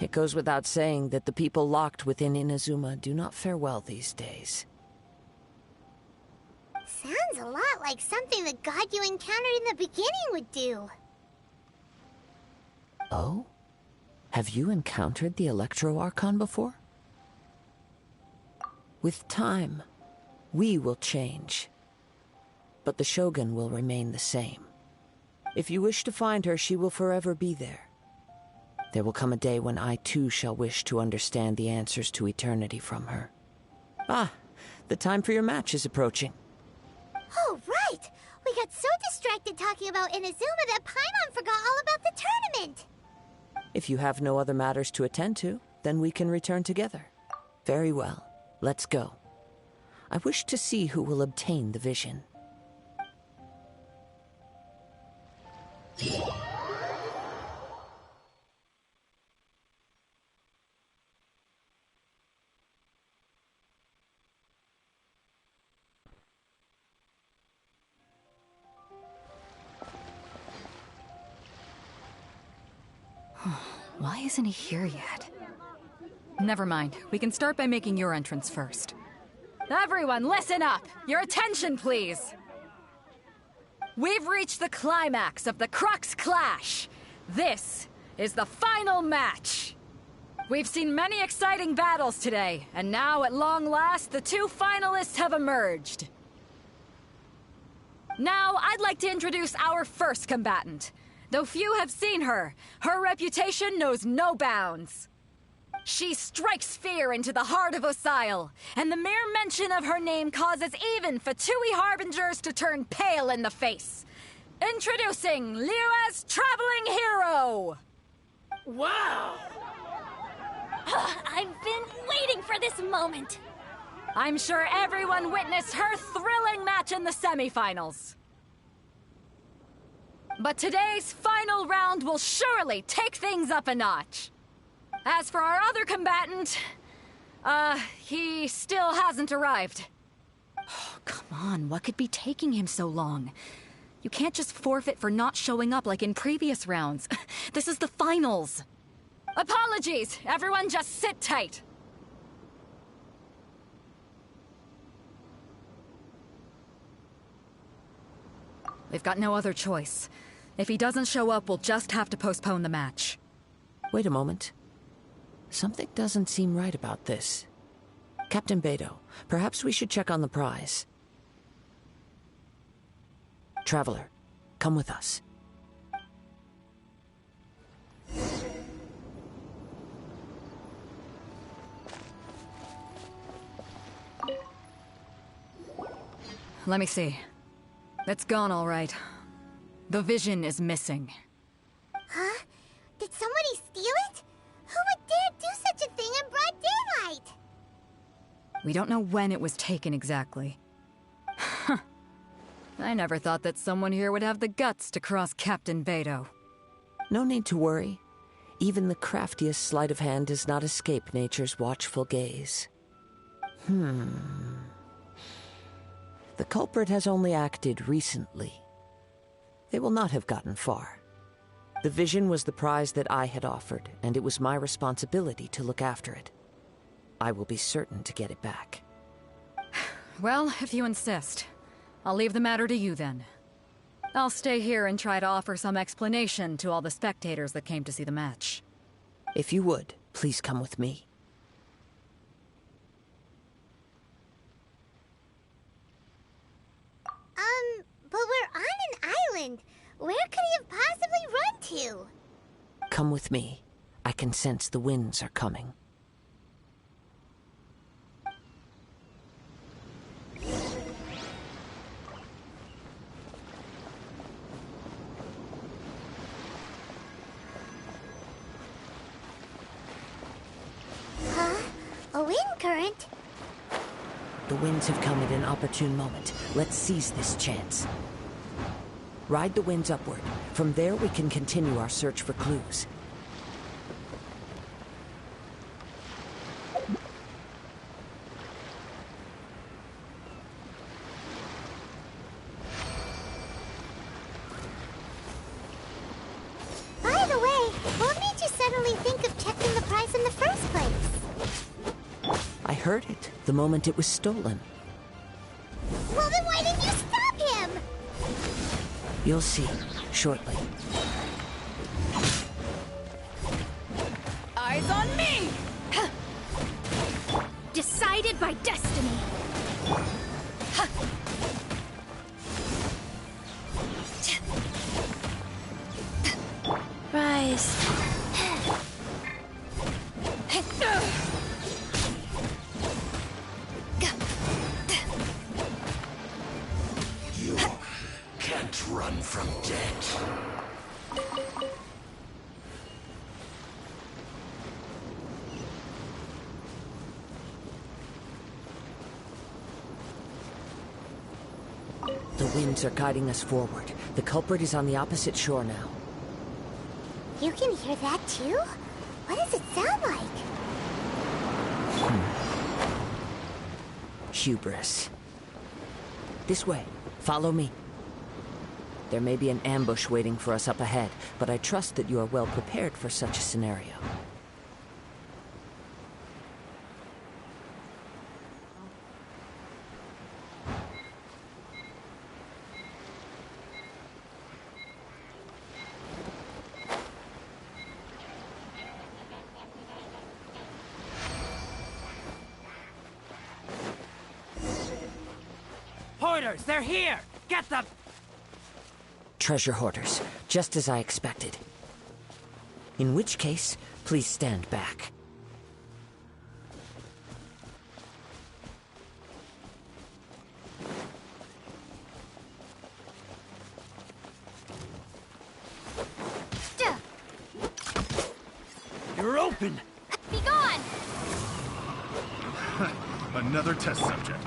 It goes without saying that the people locked within Inazuma do not fare well these days. Sounds a lot like something the god you encountered in the beginning would do. Oh? Have you encountered the Electro-Archon before? With time, we will change. But the Shogun will remain the same. If you wish to find her, she will forever be there. There will come a day when I too shall wish to understand the answers to eternity from her. Ah, the time for your match is approaching. Oh, right! We got so distracted talking about Inazuma that Paimon forgot all about the tournament! If you have no other matters to attend to, then we can return together. Very well. Let's go. I wish to see who will obtain the vision. Why isn't he here yet? Never mind. We can start by making your entrance first. Everyone, listen up! Your attention, please! We've reached the climax of the Crux Clash! This is the final match! We've seen many exciting battles today, and now, at long last, the 2 finalists have emerged. Now, I'd like to introduce our first combatant. Though few have seen her, her reputation knows no bounds. She strikes fear into the heart of Osile, and the mere mention of her name causes even Fatui Harbingers to turn pale in the face. Introducing Liyue's traveling hero! Wow! I've been waiting for this moment. I'm sure everyone witnessed her thrilling match in the semifinals. But today's final round will surely take things up a notch. As for our other combatant, he still hasn't arrived. Oh, come on, what could be taking him so long? You can't just forfeit for not showing up like in previous rounds. This is the finals. Apologies, everyone just sit tight. We've got no other choice. If he doesn't show up, we'll just have to postpone the match. Wait a moment. Something doesn't seem right about this. Captain Beidou, perhaps we should check on the prize. Traveler, come with us. Let me see. It's gone all right. The vision is missing. Huh? Did somebody steal it? Who would dare do such a thing in broad daylight? We don't know when it was taken exactly. I never thought that someone here would have the guts to cross Captain Beidou. No need to worry. Even the craftiest sleight of hand does not escape nature's watchful gaze. The culprit has only acted recently. They will not have gotten far. The vision was the prize that I had offered, and it was my responsibility to look after it. I will be certain to get it back. Well, if you insist. I'll leave the matter to you then. I'll stay here and try to offer some explanation to all the spectators that came to see the match. If you would, please come with me. But we're on an island. Where could he have possibly run to? Come with me. I can sense the winds are coming. Huh? A wind current? The winds have come at an opportune moment. Let's seize this chance. Ride the winds upward. From there we can continue our search for clues. By the way, what made you suddenly think of checking the price in the first place? I heard it the moment it was stolen. Well, then why didn't you stop him? You'll see, shortly. Eyes on me! Decided by destiny. Rise. You can't run from death. The winds are guiding us forward. The culprit is on the opposite shore now. You can hear that too? What does it sound like? Hubris. This way. Follow me. There may be an ambush waiting for us up ahead, but I trust that you are well prepared for such a scenario. Hoarders, they're here! Get them! Treasure hoarders, just as I expected. In which case, please stand back. You're open! Be gone! Another test subject.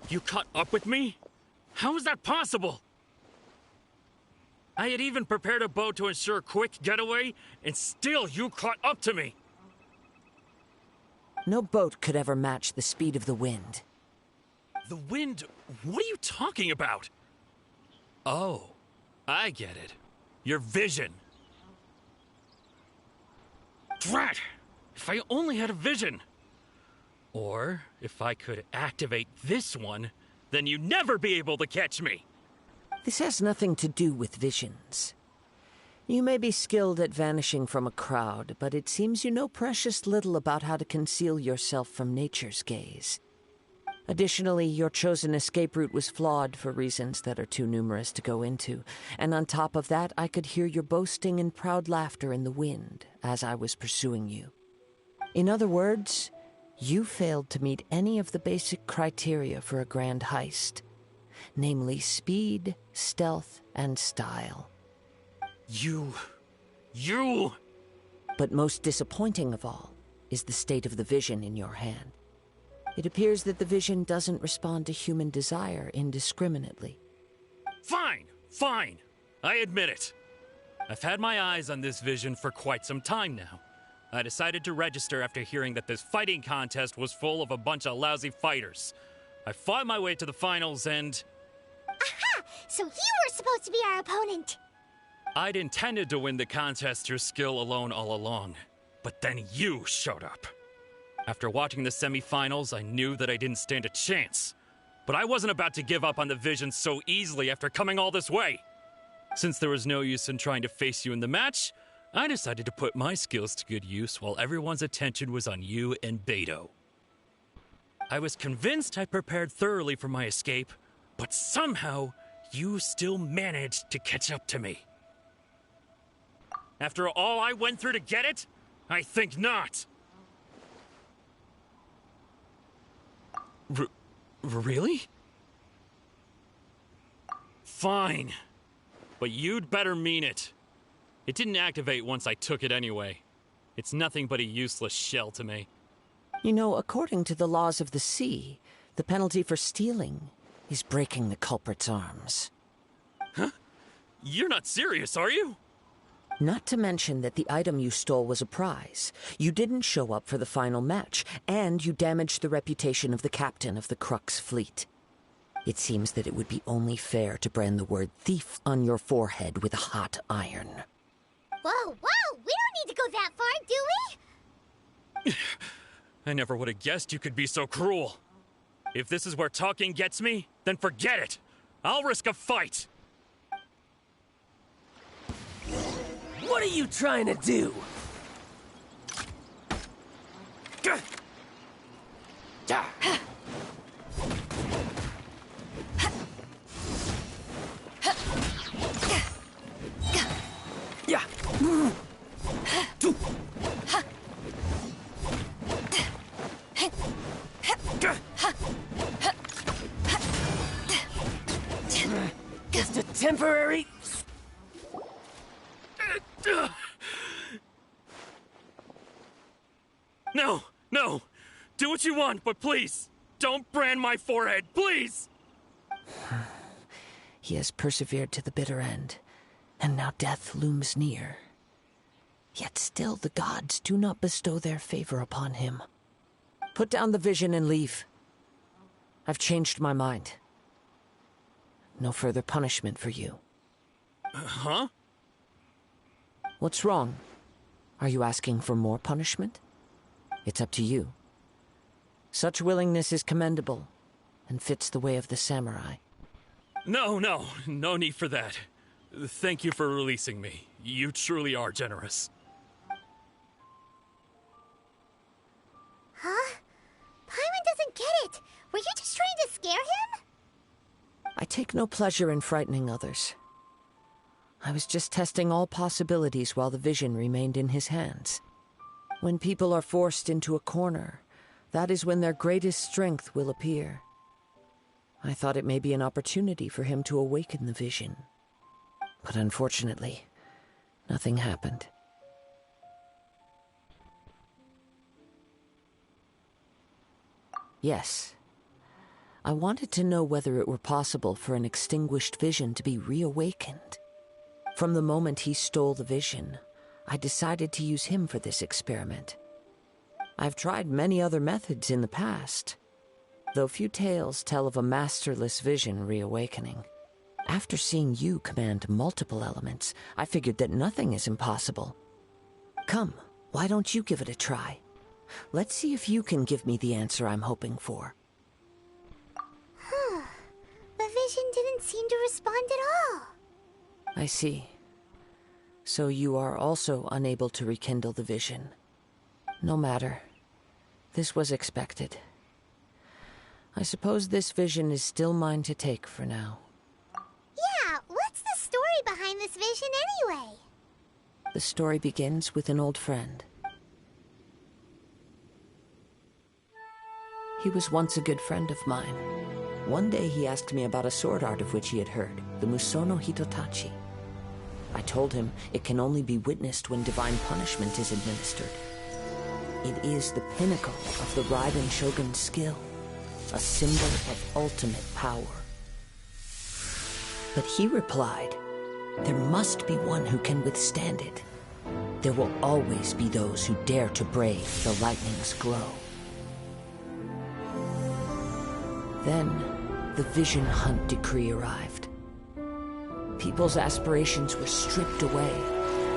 You caught up with me? How is that possible? I had even prepared a boat to ensure a quick getaway, and still you caught up to me! No boat could ever match the speed of the wind. The wind? What are you talking about? Oh, I get it. Your vision. Drat! If I only had a vision! Or, if I could activate this one, then you'd never be able to catch me! This has nothing to do with visions. You may be skilled at vanishing from a crowd, but it seems you know precious little about how to conceal yourself from nature's gaze. Additionally, your chosen escape route was flawed for reasons that are too numerous to go into, and on top of that, I could hear your boasting and proud laughter in the wind as I was pursuing you. In other words, you failed to meet any of the basic criteria for a grand heist, namely speed, stealth, and style. You... But most disappointing of all is the state of the vision in your hand. It appears that the vision doesn't respond to human desire indiscriminately. Fine. I admit it. I've had my eyes on this vision for quite some time now. I decided to register after hearing that this fighting contest was full of a bunch of lousy fighters. I fought my way to the finals and... Aha! So you were supposed to be our opponent! I'd intended to win the contest through skill alone all along, but then you showed up. After watching the semifinals, I knew that I didn't stand a chance. But I wasn't about to give up on the vision so easily after coming all this way. Since there was no use in trying to face you in the match, I decided to put my skills to good use while everyone's attention was on you and Beto. I was convinced I prepared thoroughly for my escape, but somehow you still managed to catch up to me. After all I went through to get it? I think not. Really? Fine. But you'd better mean it. It didn't activate once I took it anyway. It's nothing but a useless shell to me. You know, according to the laws of the sea, the penalty for stealing is breaking the culprit's arms. Huh? You're not serious, are you? Not to mention that the item you stole was a prize. You didn't show up for the final match, and you damaged the reputation of the captain of the Crux fleet. It seems that it would be only fair to brand the word thief on your forehead with a hot iron. Whoa! We don't need to go that far, do we? I never would have guessed you could be so cruel. If this is where talking gets me, then forget it. I'll risk a fight. What are you trying to do? Just a temporary... No! Do what you want, but please, don't brand my forehead, please! He has persevered to the bitter end, and now death looms near. Yet still the gods do not bestow their favor upon him. Put down the vision and leave. I've changed my mind. No further punishment for you. Huh? What's wrong? Are you asking for more punishment? It's up to you. Such willingness is commendable, and fits the way of the samurai. No need for that. Thank you for releasing me. You truly are generous. Huh? Paimon doesn't get it. Were you just trying to scare him? I take no pleasure in frightening others. I was just testing all possibilities while the vision remained in his hands. When people are forced into a corner, that is when their greatest strength will appear. I thought it may be an opportunity for him to awaken the vision. But unfortunately, nothing happened. Yes, I wanted to know whether it were possible for an extinguished vision to be reawakened. From the moment he stole the vision, I decided to use him for this experiment. I've tried many other methods in the past, though few tales tell of a masterless vision reawakening. After seeing you command multiple elements, I figured that nothing is impossible. Come, why don't you give it a try? Let's see if you can give me the answer I'm hoping for. The vision didn't seem to respond at all. I see. So you are also unable to rekindle the vision. No matter. This was expected. I suppose this vision is still mine to take for now. Yeah, what's the story behind this vision anyway? The story begins with an old friend. He was once a good friend of mine. One day he asked me about a sword art of which he had heard, the Musono Hitotachi. I told him it can only be witnessed when divine punishment is administered. It is the pinnacle of the Raiden Shogun's skill, a symbol of ultimate power. But he replied, there must be one who can withstand it. There will always be those who dare to brave the lightning's glow. Then, the Vision Hunt decree arrived. People's aspirations were stripped away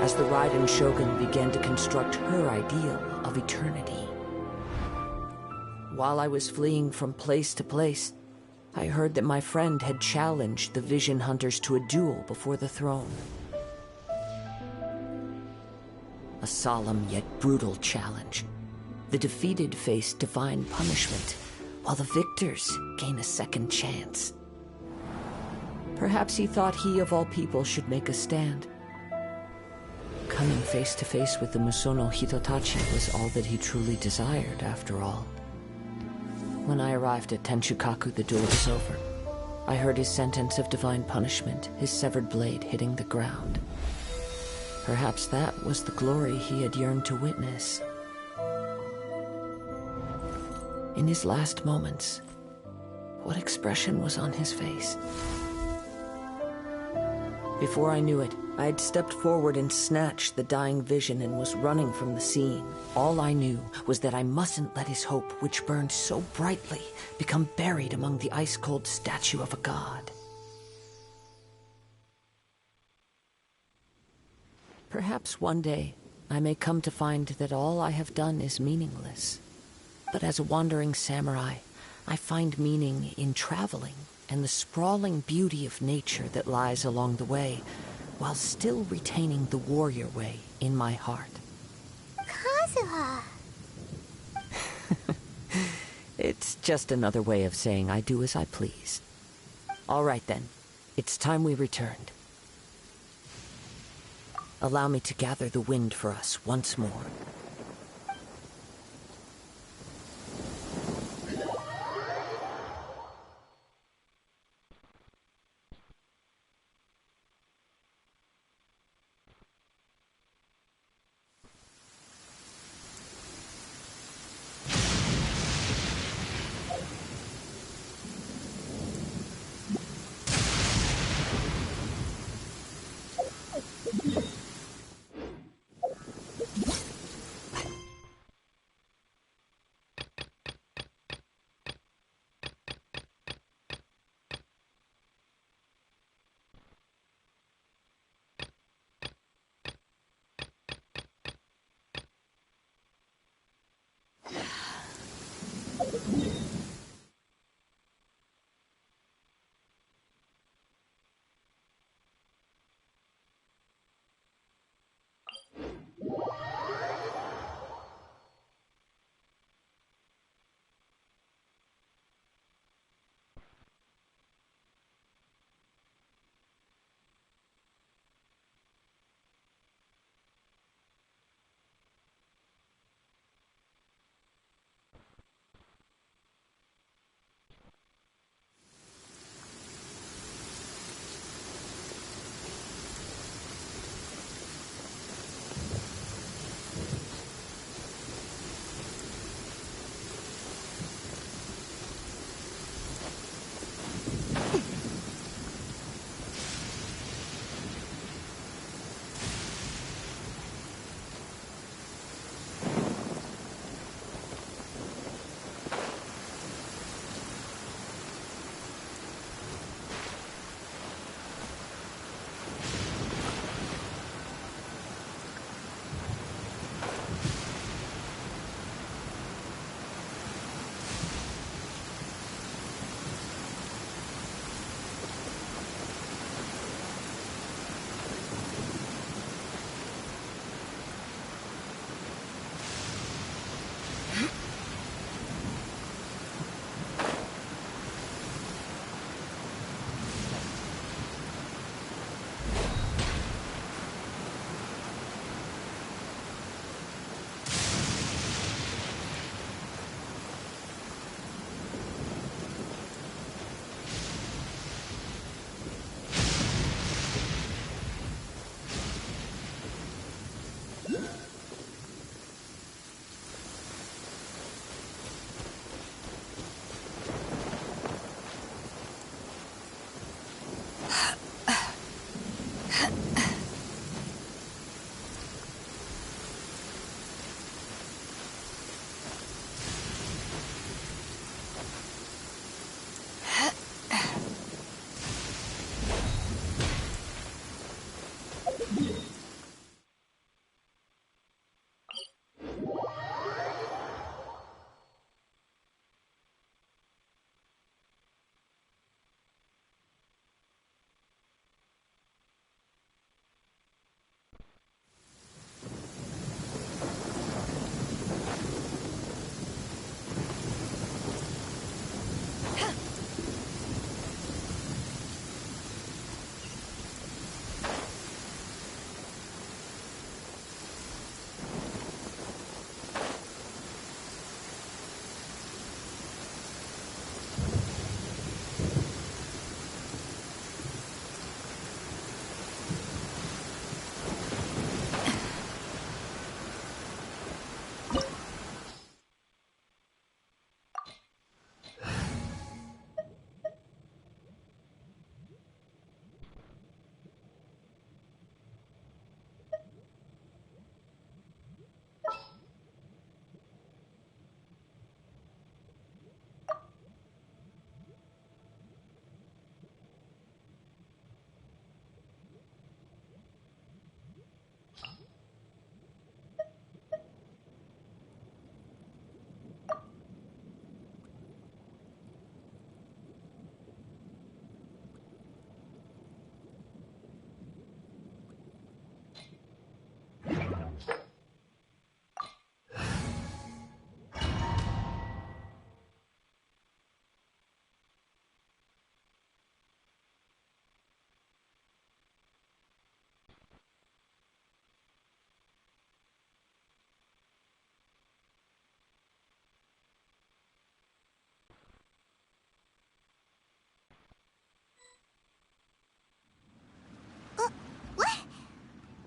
as the Raiden Shogun began to construct her ideal of eternity. While I was fleeing from place to place, I heard that my friend had challenged the Vision Hunters to a duel before the throne. A solemn yet brutal challenge. The defeated face divine punishment, while the victors gain a second chance. Perhaps he thought he of all people should make a stand. Coming face to face with the Musono Hitotachi was all that he truly desired, after all. When I arrived at Tenshukaku, the duel was over. I heard his sentence of divine punishment, his severed blade hitting the ground. Perhaps that was the glory he had yearned to witness. In his last moments, what expression was on his face? Before I knew it, I had stepped forward and snatched the dying vision and was running from the scene. All I knew was that I mustn't let his hope, which burned so brightly, become buried among the ice-cold statue of a god. Perhaps one day, I may come to find that all I have done is meaningless. But as a wandering samurai, I find meaning in traveling and the sprawling beauty of nature that lies along the way, while still retaining the warrior way in my heart. Kazuha! It's just another way of saying I do as I please. All right then, it's time we returned. Allow me to gather the wind for us once more.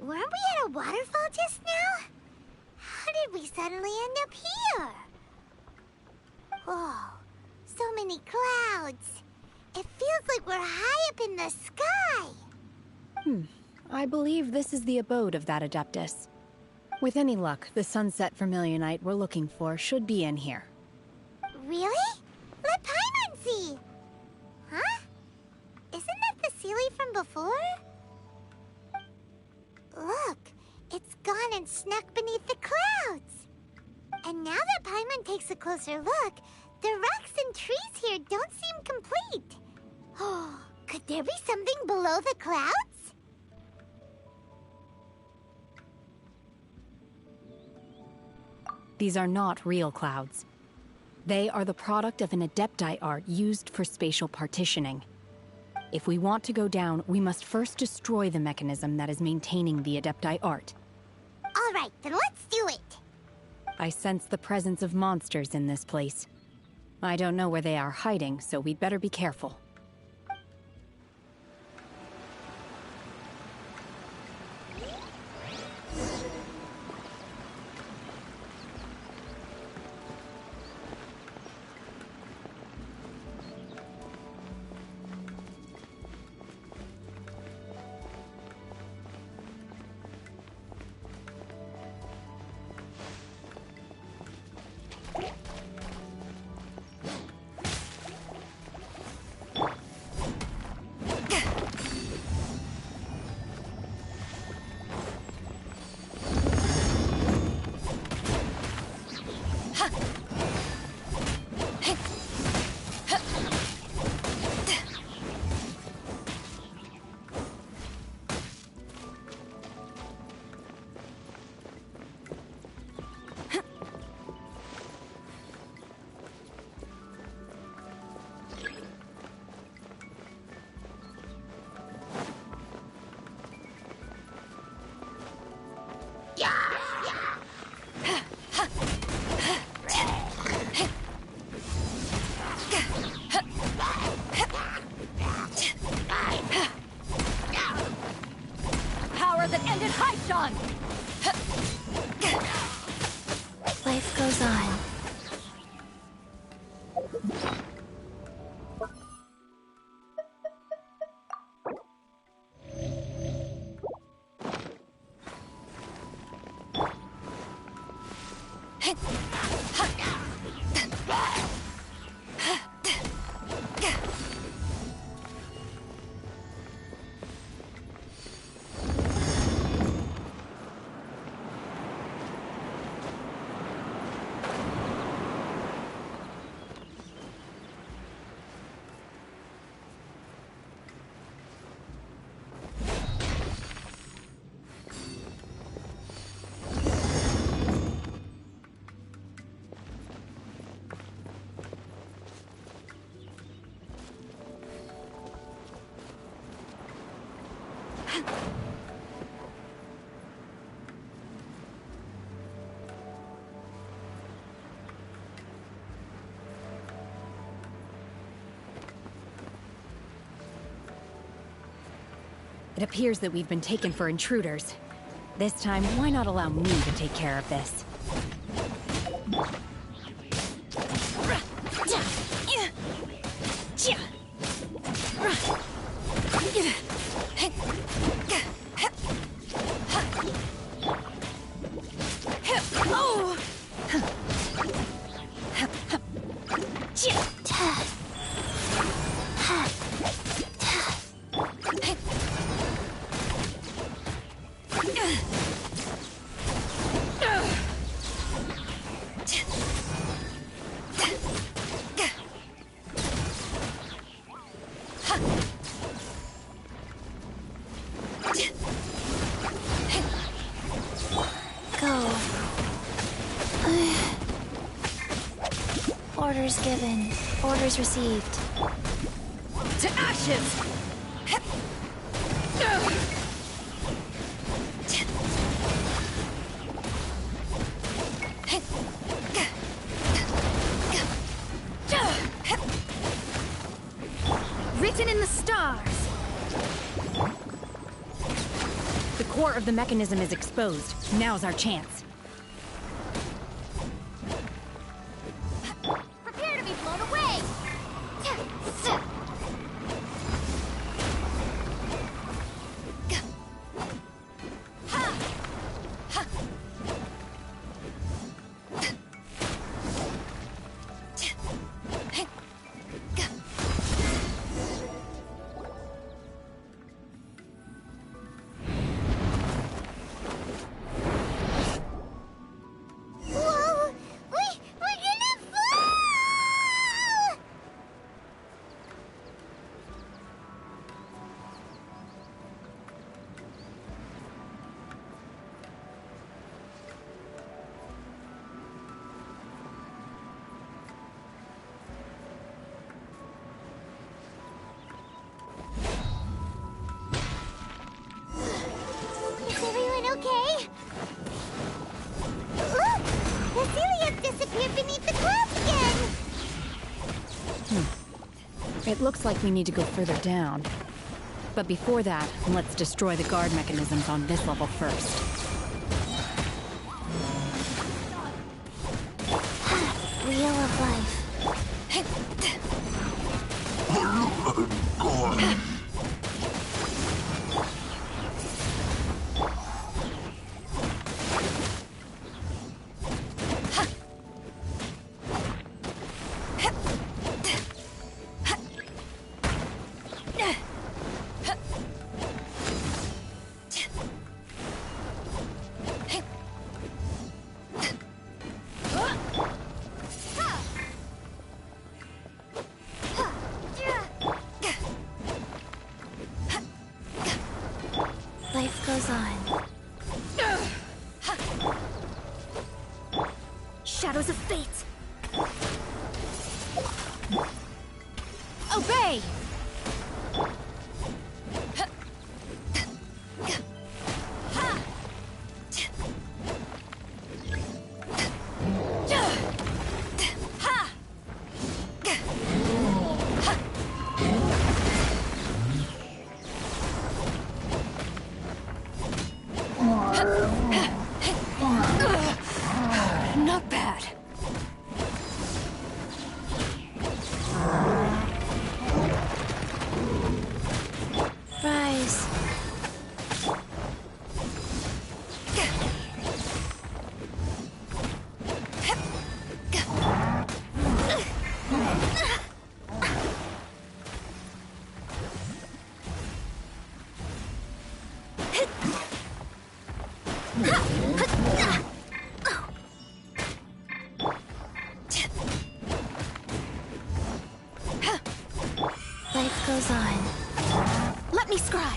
Weren't we at a waterfall just now? How did we suddenly end up here? Whoa, so many clouds. It feels like we're high up in the sky. I believe this is the abode of that Adeptus. With any luck, the sunset vermilionite we're looking for should be in here. Really? Let Paimon see! Huh? Isn't that the Sealy from before? Look, it's gone and snuck beneath the clouds. And now that Paimon takes a closer look, the rocks and trees here don't seem complete. Oh, could there be something below the clouds? These are not real clouds. They are the product of an Adepti art used for spatial partitioning. If we want to go down, we must first destroy the mechanism that is maintaining the Adepti art. All right, then let's do it. I sense the presence of monsters in this place. I don't know where they are hiding, so we'd better be careful. Power that ended Haishan! Life goes on. It appears that we've been taken for intruders. This time, why not allow me to take care of this? Orders given. Orders received. To ashes! Written in the stars! The core of the mechanism is exposed. Now's our chance. Prepare to be blown away! Whoa! We're gonna fall! Is everyone okay? Look! The Celiac disappeared beneath the clouds again! It looks like we need to go further down. But before that, let's destroy the guard mechanisms on this level first. Wheel of life. Life goes on. Shadows of fate! Obey! Not bad. Rise. Life goes on. Let me scry.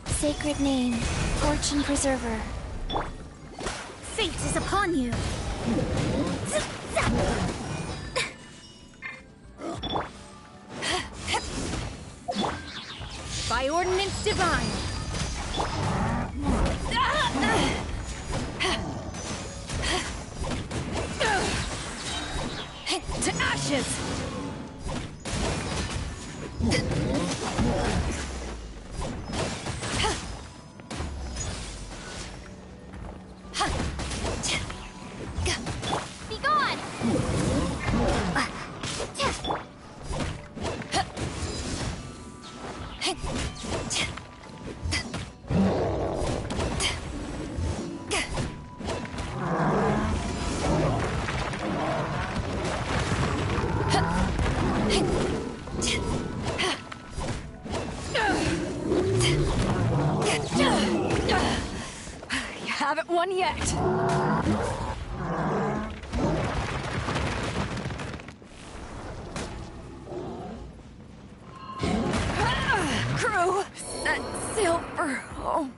Sacred name, Fortune Preserver. Fate is upon you. By ordinance divine! To ashes! Be gone! You haven't won yet! Crew, set sail for home.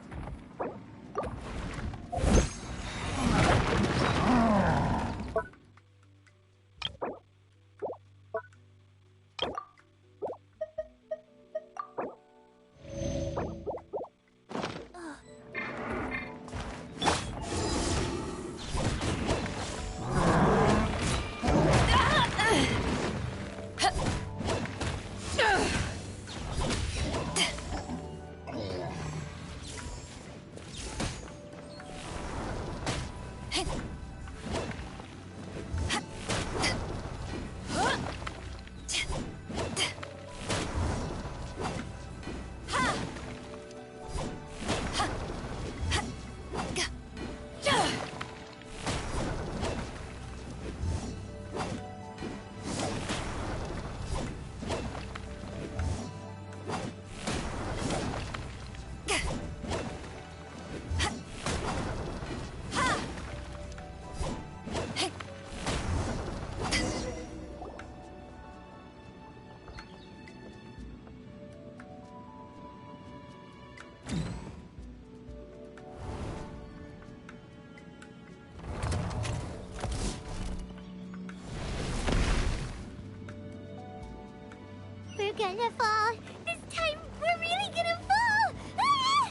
gonna fall. This time, we're really gonna fall. Ah!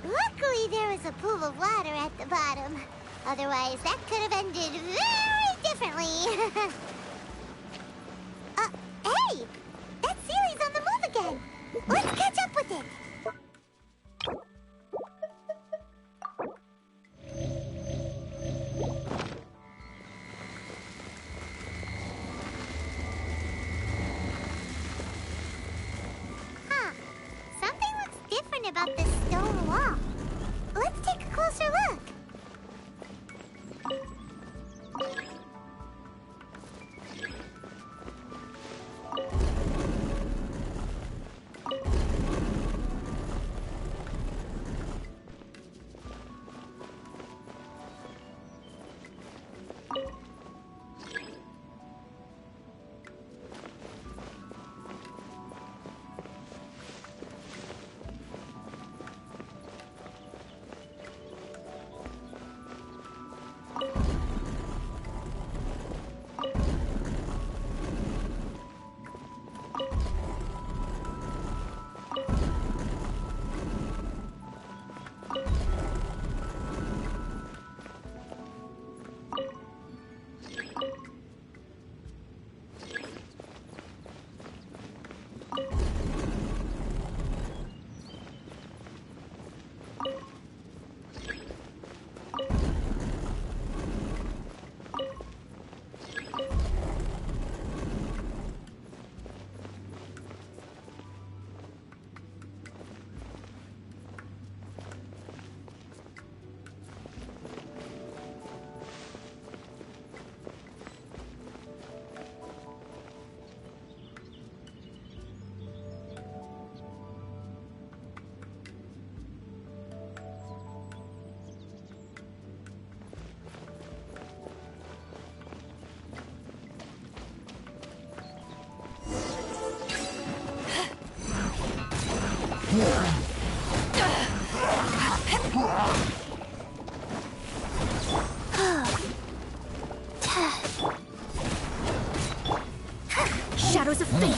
Luckily, there was a pool of water at the bottom. Otherwise, that could have ended very differently. Hey! That Sealy's on the move again. Let's catch up with it. Huh. Something looks different about this stone wall. Let's take a closer look. Shadows of fate!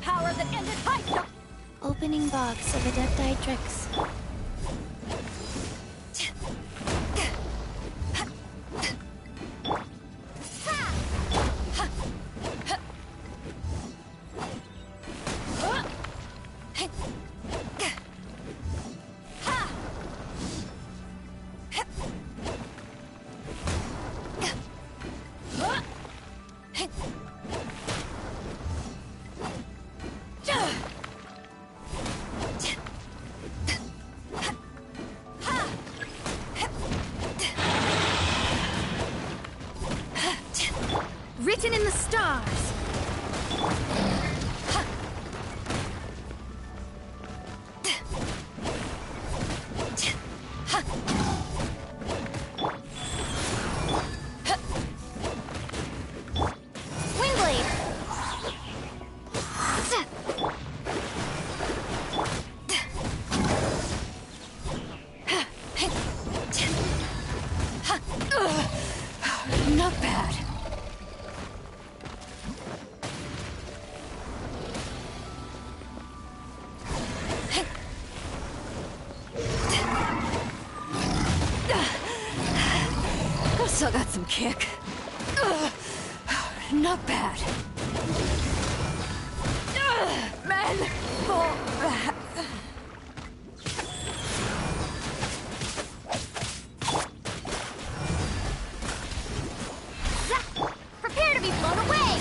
Power that ended high. Opening box of Adepti tricks. Written in the stars. Not bad. Still got some kick. Not bad. Man, fall back. Prepare to be blown away!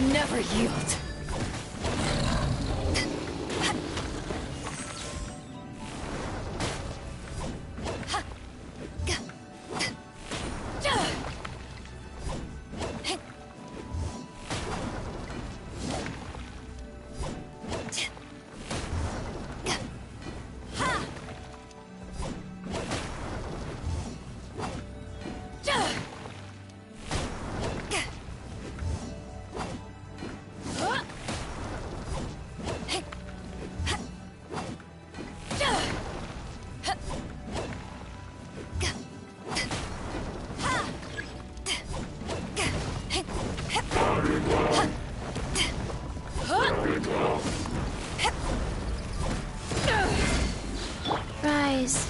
never yield. Rise.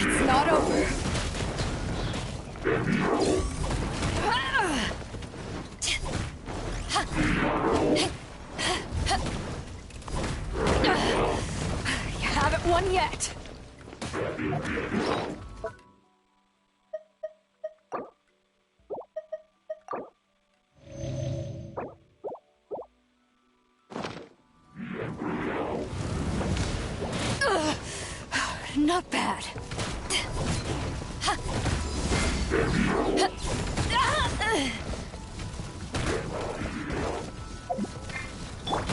It's not over. You haven't won yet. Not bad.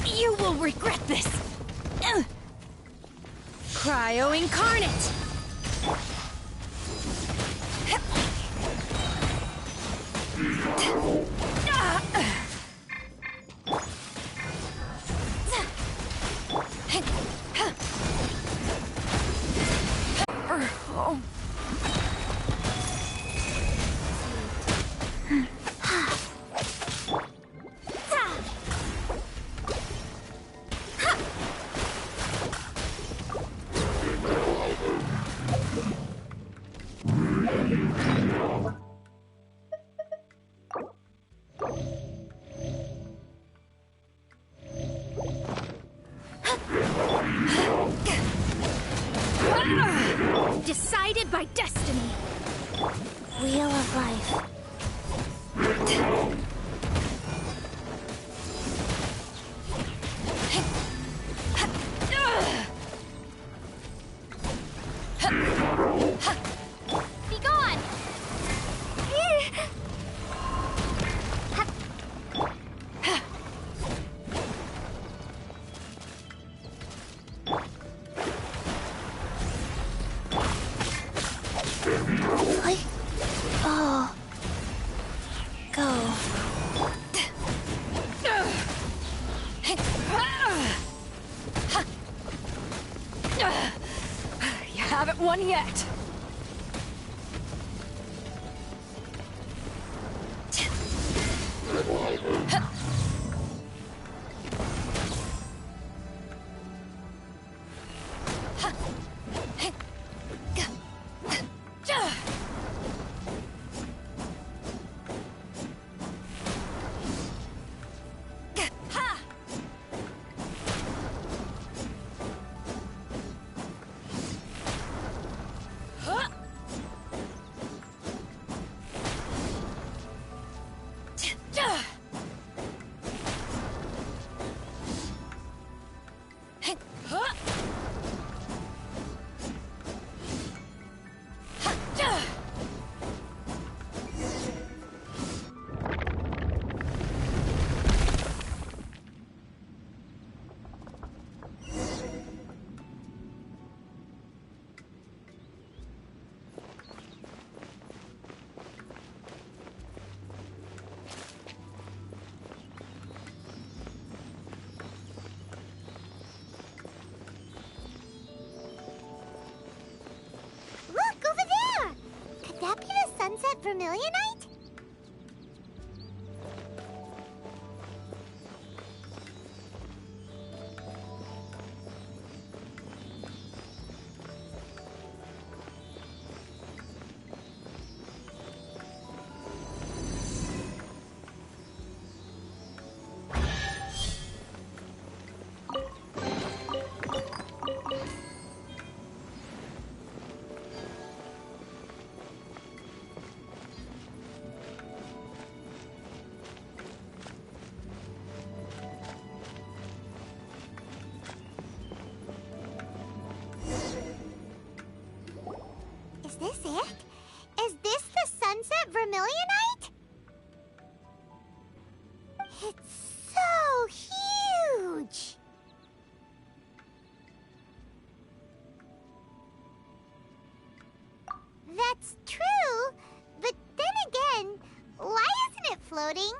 You will regret this. Cryo Incarnate. Decided by destiny. Wheel of Life. Be gone! Oh. Go. You haven't won yet. Look, over there! Could that be the Sunset Vermilionite? it? Is this the sunset vermilionite? It's so huge! That's true, but then again, why isn't it floating?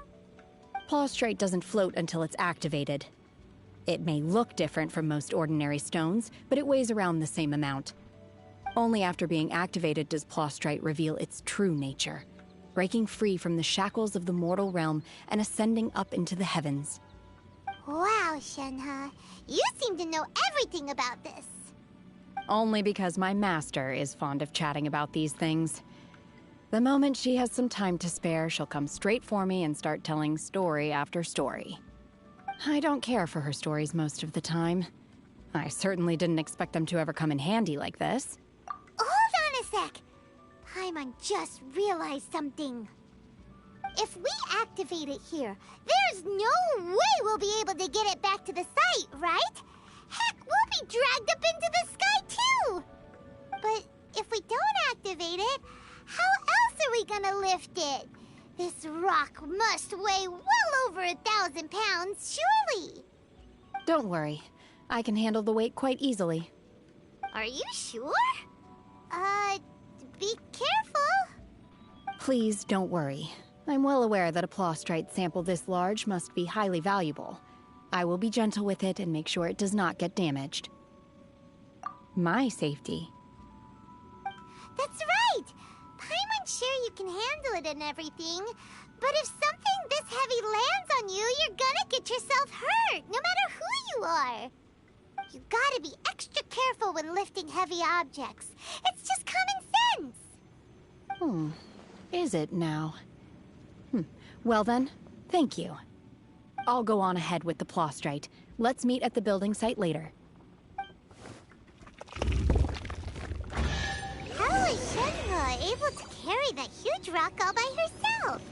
Plaustrite doesn't float until it's activated. It may look different from most ordinary stones, but it weighs around the same amount. Only after being activated does Plaustrite reveal its true nature, breaking free from the shackles of the mortal realm and ascending up into the heavens. Wow, Shenhe, you seem to know everything about this. Only because my master is fond of chatting about these things. The moment she has some time to spare, she'll come straight for me and start telling story after story. I don't care for her stories most of the time. I certainly didn't expect them to ever come in handy like this. Hold on a sec. Paimon just realized something. If we activate it here, there's no way we'll be able to get it back to the site, right? Heck, we'll be dragged up into the sky too! But if we don't activate it, how else are we gonna lift it? This rock must weigh well over 1,000 pounds, surely! Don't worry. I can handle the weight quite easily. Are you sure? Be careful! Please don't worry. I'm well aware that a Plaustrite sample this large must be highly valuable. I will be gentle with it and make sure it does not get damaged. My safety. That's right! Paimon's sure you can handle it and everything, but if something this heavy lands on you, you're gonna get yourself hurt, no matter who you are. You gotta be extra careful when lifting heavy objects. It's just common sense. Is it now? Well then, thank you. I'll go on ahead with the Plaustrite. Let's meet at the building site later. How is Shenhe able to carry that huge rock all by herself?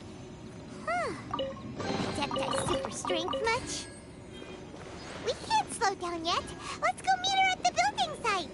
Adepti super strength much? We can't slow down yet. Let's go meet her at the building site.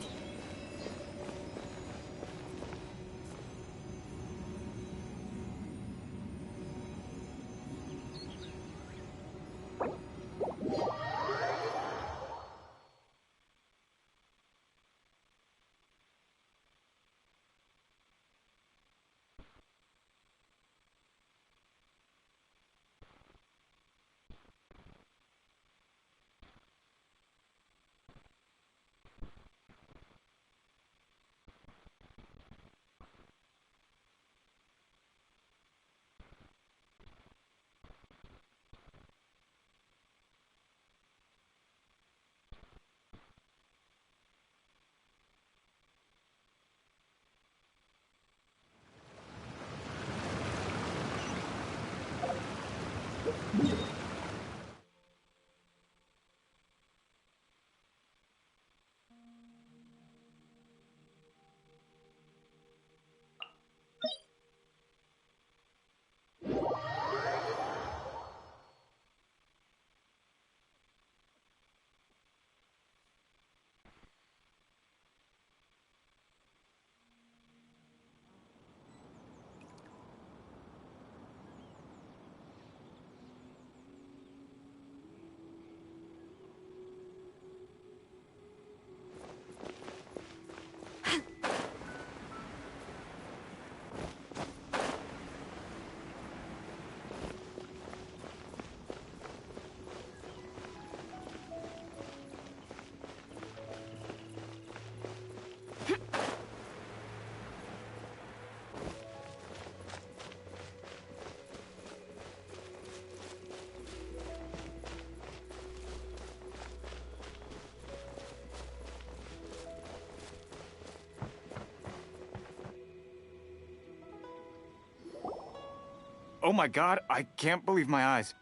Oh my god, I can't believe my eyes.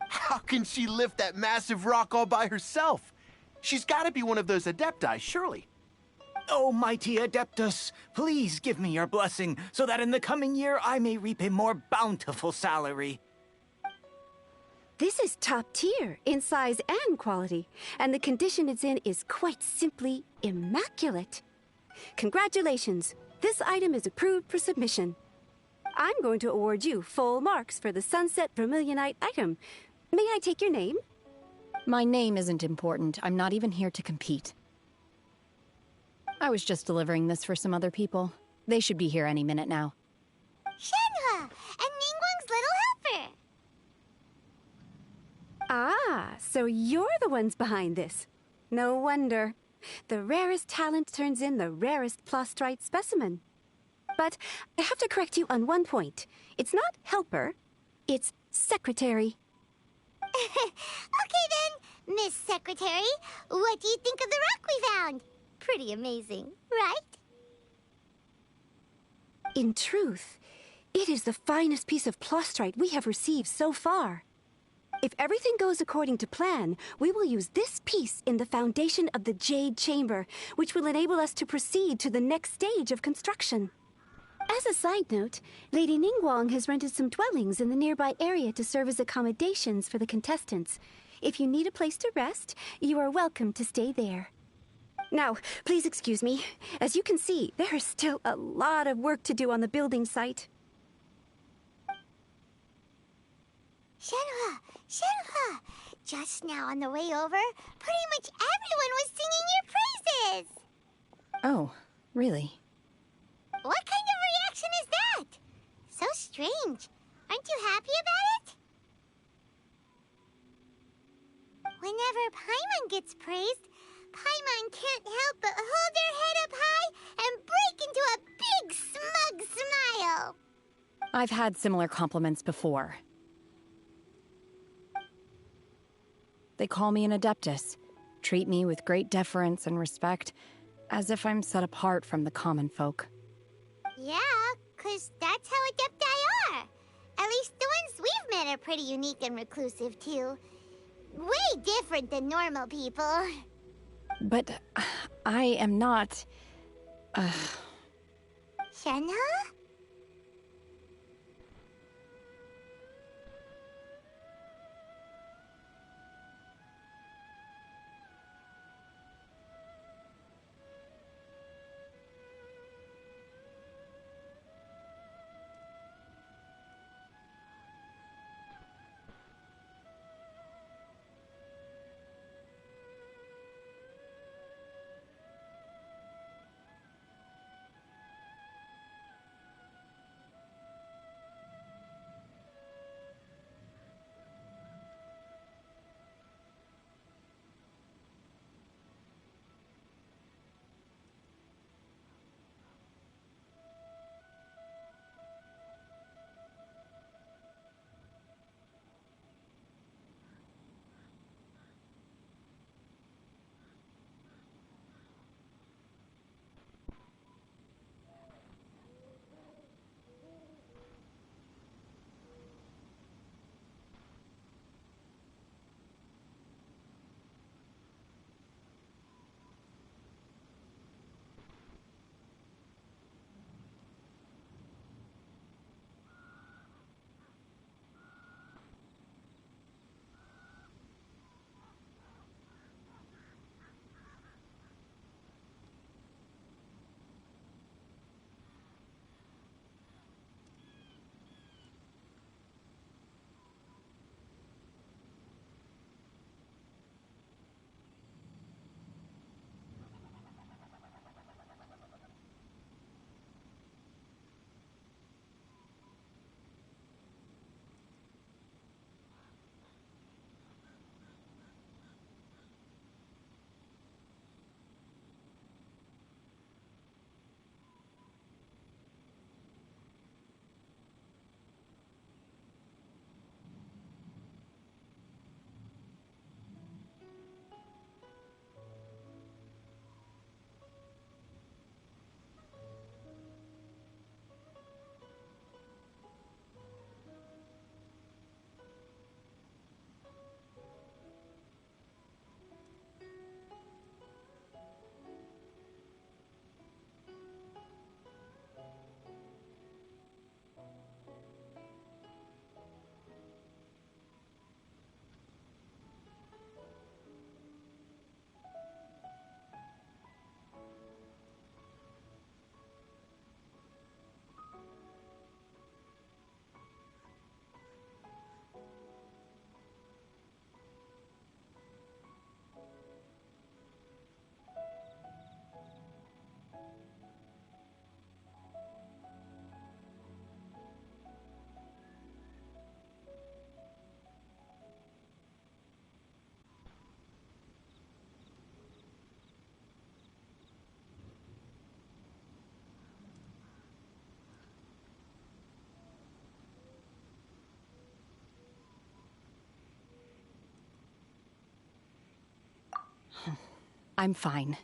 How can she lift that massive rock all by herself? She's gotta be one of those Adepti, surely. Oh, mighty Adeptus, please give me your blessing so that in the coming year I may reap a more bountiful salary. This is top tier in size and quality, and the condition it's in is quite simply immaculate. Congratulations. This item is approved for submission. I'm going to award you full marks for the Sunset Vermilionite item. May I take your name? My name isn't important. I'm not even here to compete. I was just delivering this for some other people. They should be here any minute now. Shenhe, and Ningguang's little helper. Ah, so you're the ones behind this. No wonder. The rarest talent turns in the rarest plastrite specimen. But I have to correct you on one point. It's not helper, it's secretary. Okay then, Miss Secretary, what do you think of the rock we found? Pretty amazing, right? In truth, it is the finest piece of plastrite we have received so far. If everything goes according to plan, we will use this piece in the foundation of the Jade Chamber, which will enable us to proceed to the next stage of construction. As a side note, Lady Ningguang has rented some dwellings in the nearby area to serve as accommodations for the contestants. If you need a place to rest, you are welcome to stay there. Now, please excuse me. As you can see, there is still a lot of work to do on the building site. Shenhe, just now on the way over, pretty much everyone was singing your praises. Oh, really? What kind of reaction is that? So strange. Aren't you happy about it? Whenever Paimon gets praised, Paimon can't help but hold her head up high and break into a big smug smile. I've had similar compliments before. They call me an adeptus, treat me with great deference and respect, as if I'm set apart from the common folk. Yeah, 'cause that's how Adepti are. At least the ones we've met are pretty unique and reclusive, too. Way different than normal people. But I am not... Shenhe? I'm fine.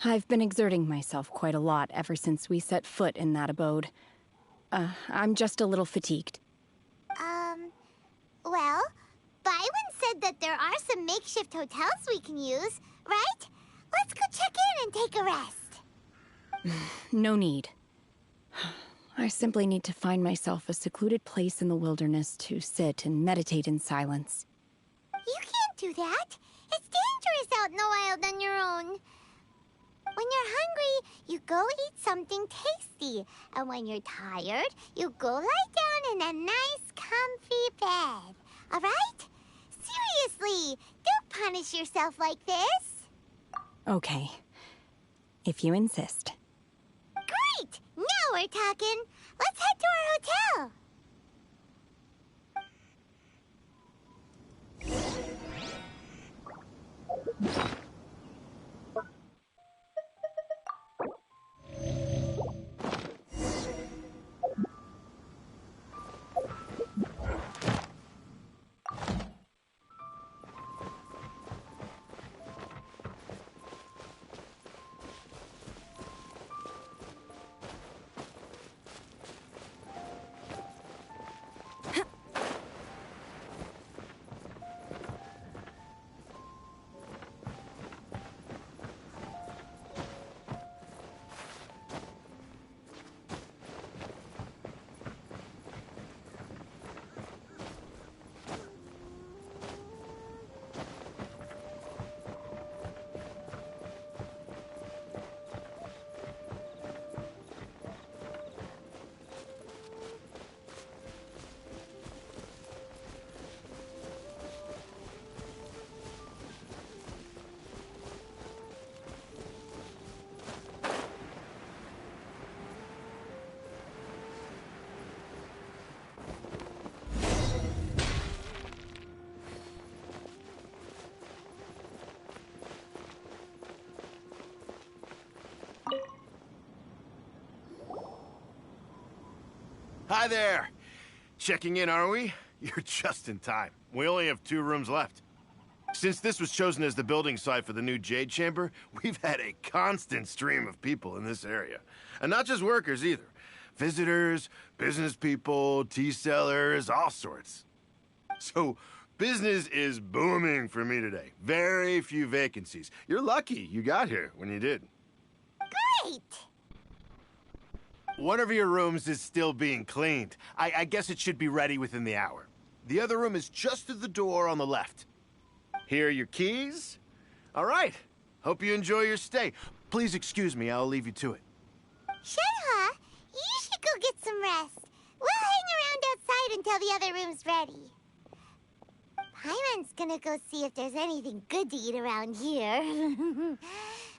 I've been exerting myself quite a lot ever since we set foot in that abode. I'm just a little fatigued. Well, Byron said that there are some makeshift hotels we can use, right? Let's go check in and take a rest. No need. I simply need to find myself a secluded place in the wilderness to sit and meditate in silence. You can't do that. It's dangerous out in the wild on your own. When you're hungry, you go eat something tasty. And when you're tired, you go lie down in a nice, comfy bed. All right? Seriously, don't punish yourself like this. Okay. If you insist. Great! Now we're talking. Let's head to our hotel. Hi there! Checking in, are we? You're just in time. We only have 2 rooms left. Since this was chosen as the building site for the new Jade Chamber, we've had a constant stream of people in this area. And not just workers, either. Visitors, business people, tea sellers, all sorts. So, business is booming for me today. Very few vacancies. You're lucky you got here when you did. Great! One of your rooms is still being cleaned. I guess it should be ready within the hour. The other room is just through the door on the left. Here are your keys. All right. Hope you enjoy your stay. Please excuse me, I'll leave you to it. Shenhua, you should go get some rest. We'll hang around outside until the other room's ready. Paimon's gonna go see if there's anything good to eat around here.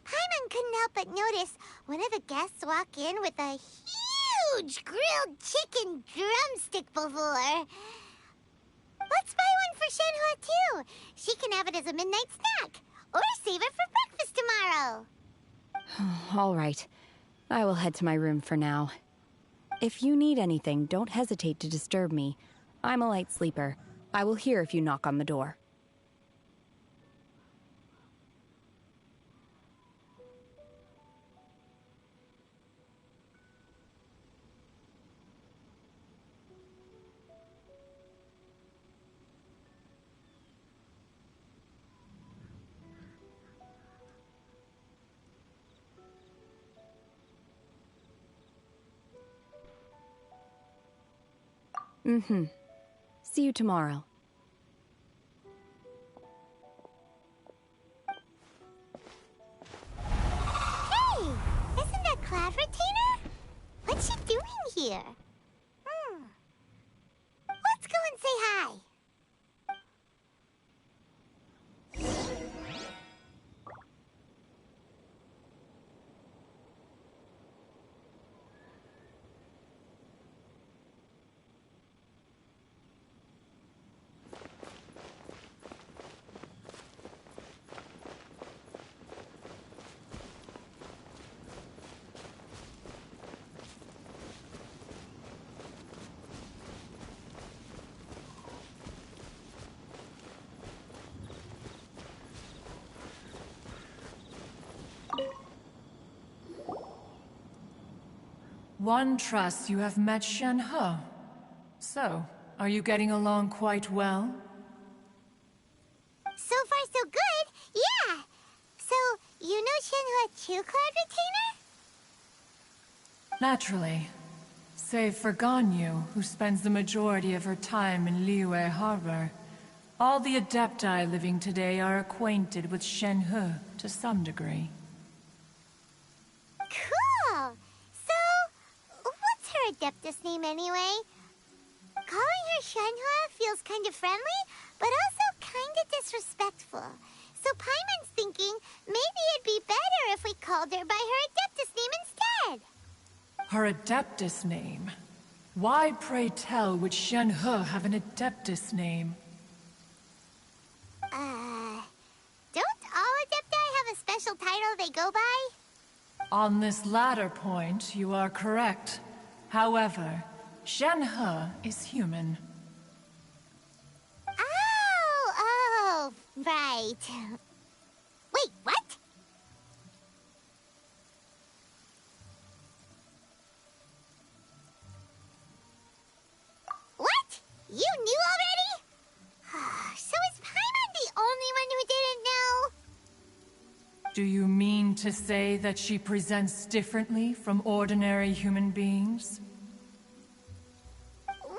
Paimon couldn't help but notice one of the guests walk in with a huge grilled chicken drumstick before. Let's buy one for Shenhua, too. She can have it as a midnight snack. Or save it for breakfast tomorrow. All right. I will head to my room for now. If you need anything, don't hesitate to disturb me. I'm a light sleeper. I will hear if you knock on the door. Mm-hmm. See you tomorrow. Hey! Isn't that Cloud Retainer? What's she doing here? Let's go and say hi. One trusts you have met Shen-He. So, are you getting along quite well? So far, so good. Yeah. So, you know Shen-He too, Cloud Retainer? Naturally. Save for Ganyu, who spends the majority of her time in Liyue Harbor. All the Adepti living today are acquainted with Shen-He to some degree. Cool! So, what's her Adeptus name anyway? Calling her Shen-He feels kind of friendly, but also kind of disrespectful. So Paimon's thinking maybe it'd be better if we called her by her Adeptus name instead. Her Adeptus name? Why, pray tell, would Shen-He have an Adeptus name? Don't all Adepti have a special title they go by? On this latter point, you are correct. However, Shen-He is human. Oh, right. Wait, what? What? You knew already? So is Paimon the only one who didn't know? Do you mean to say that she presents differently from ordinary human beings? Well,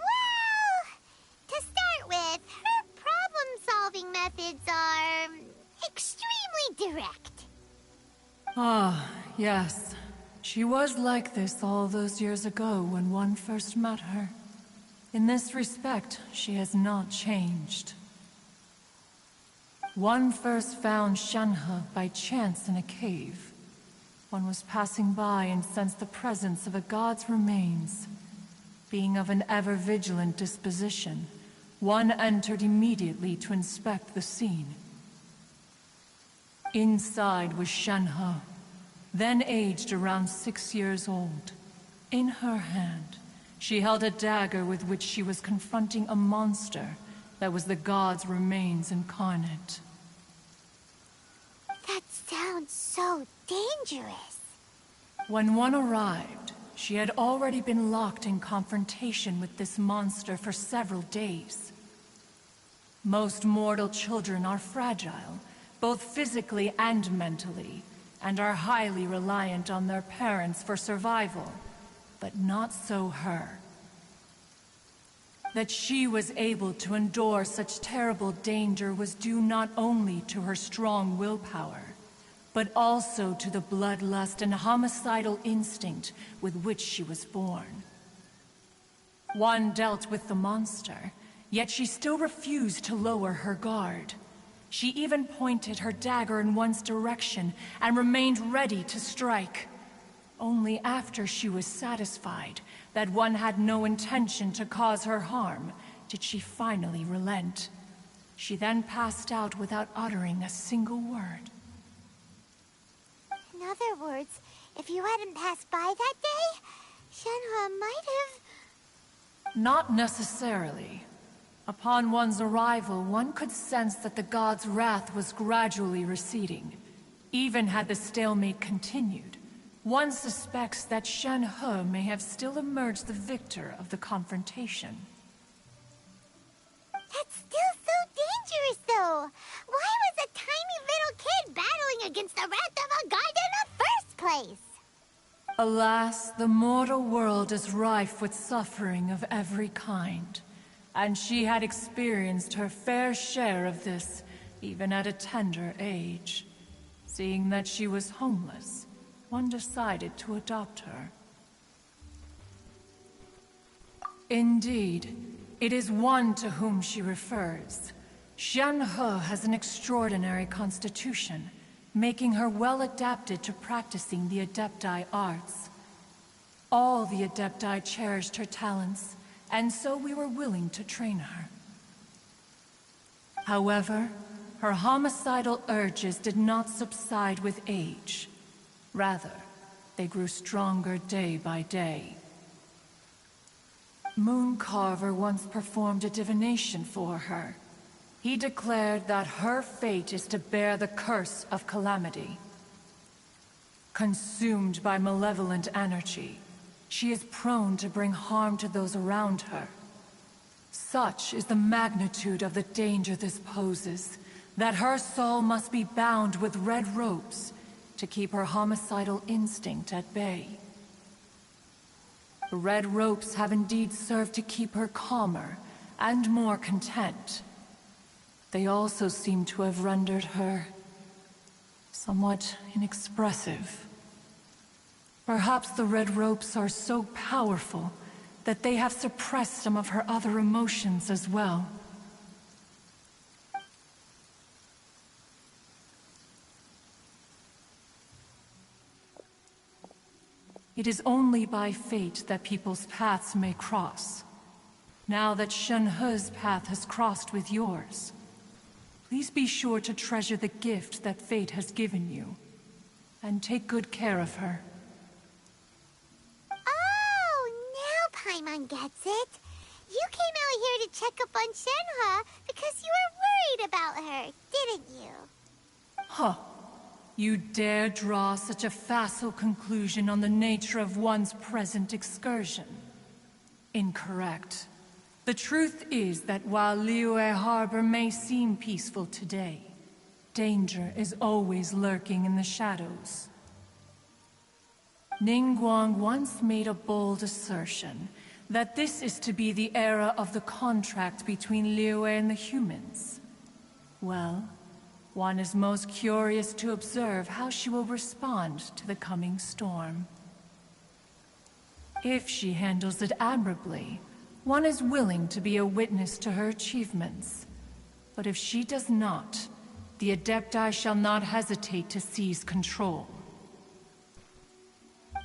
to start with, her problem-solving methods are extremely direct. Ah, yes. She was like this all those years ago when one first met her. In this respect, she has not changed. One first found Shen-He by chance in a cave. One was passing by and sensed the presence of a god's remains. Being of an ever-vigilant disposition, one entered immediately to inspect the scene. Inside was Shen-He, then aged around 6 years old. In her hand, she held a dagger with which she was confronting a monster that was the god's remains incarnate. That sounds so dangerous. When one arrived, she had already been locked in confrontation with this monster for several days. Most mortal children are fragile, both physically and mentally, and are highly reliant on their parents for survival. But not so her. That she was able to endure such terrible danger was due not only to her strong willpower, but also to the bloodlust and homicidal instinct with which she was born. One dealt with the monster, yet she still refused to lower her guard. She even pointed her dagger in one's direction and remained ready to strike. Only after she was satisfied that one had no intention to cause her harm did she finally relent. She then passed out without uttering a single word. In other words, if you hadn't passed by that day, Shen-He might have... Not necessarily. Upon one's arrival, one could sense that the god's wrath was gradually receding. Even had the stalemate continued, one suspects that Shen-He may have still emerged the victor of the confrontation. That's still so dangerous, though. Why was a tiny little kid battling against the wrath of a god in the first place? Alas, the mortal world is rife with suffering of every kind. And she had experienced her fair share of this, even at a tender age. Seeing that she was homeless, one decided to adopt her. Indeed, it is one to whom she refers. Shen-He has an extraordinary constitution, making her well adapted to practicing the Adepti arts. All the Adepti cherished her talents, and so we were willing to train her. However, her homicidal urges did not subside with age. Rather, they grew stronger day by day. Mooncarver once performed a divination for her. He declared that her fate is to bear the curse of calamity. Consumed by malevolent energy, she is prone to bring harm to those around her. Such is the magnitude of the danger this poses, that her soul must be bound with red ropes to keep her homicidal instinct at bay. The red ropes have indeed served to keep her calmer and more content. They also seem to have rendered her somewhat inexpressive. Perhaps the red ropes are so powerful that they have suppressed some of her other emotions as well. It is only by fate that people's paths may cross. Now that Shen-He's path has crossed with yours, please be sure to treasure the gift that fate has given you, and take good care of her. Oh, now Paimon gets it. You came out here to check up on Shenhe because you were worried about her, didn't you? Huh. You dare draw such a facile conclusion on the nature of one's present excursion? Incorrect. The truth is that while Liyue Harbor may seem peaceful today, danger is always lurking in the shadows. Ningguang once made a bold assertion that this is to be the era of the contract between Liyue and the humans. Well, one is most curious to observe how she will respond to the coming storm. If she handles it admirably, one is willing to be a witness to her achievements. But if she does not, the Adepti shall not hesitate to seize control.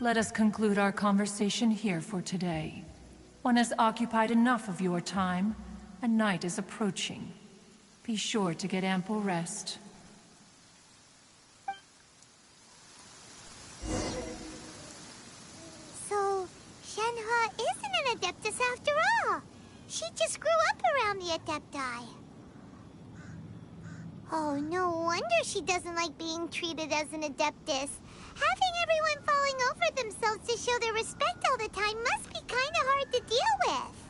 Let us conclude our conversation here for today. One has occupied enough of your time, and night is approaching. Be sure to get ample rest. So, Shenhe isn't an Adeptus after all. She just grew up around the Adepti. Oh, no wonder she doesn't like being treated as an Adeptus. Having everyone falling over themselves to show their respect all the time must be kinda hard to deal with.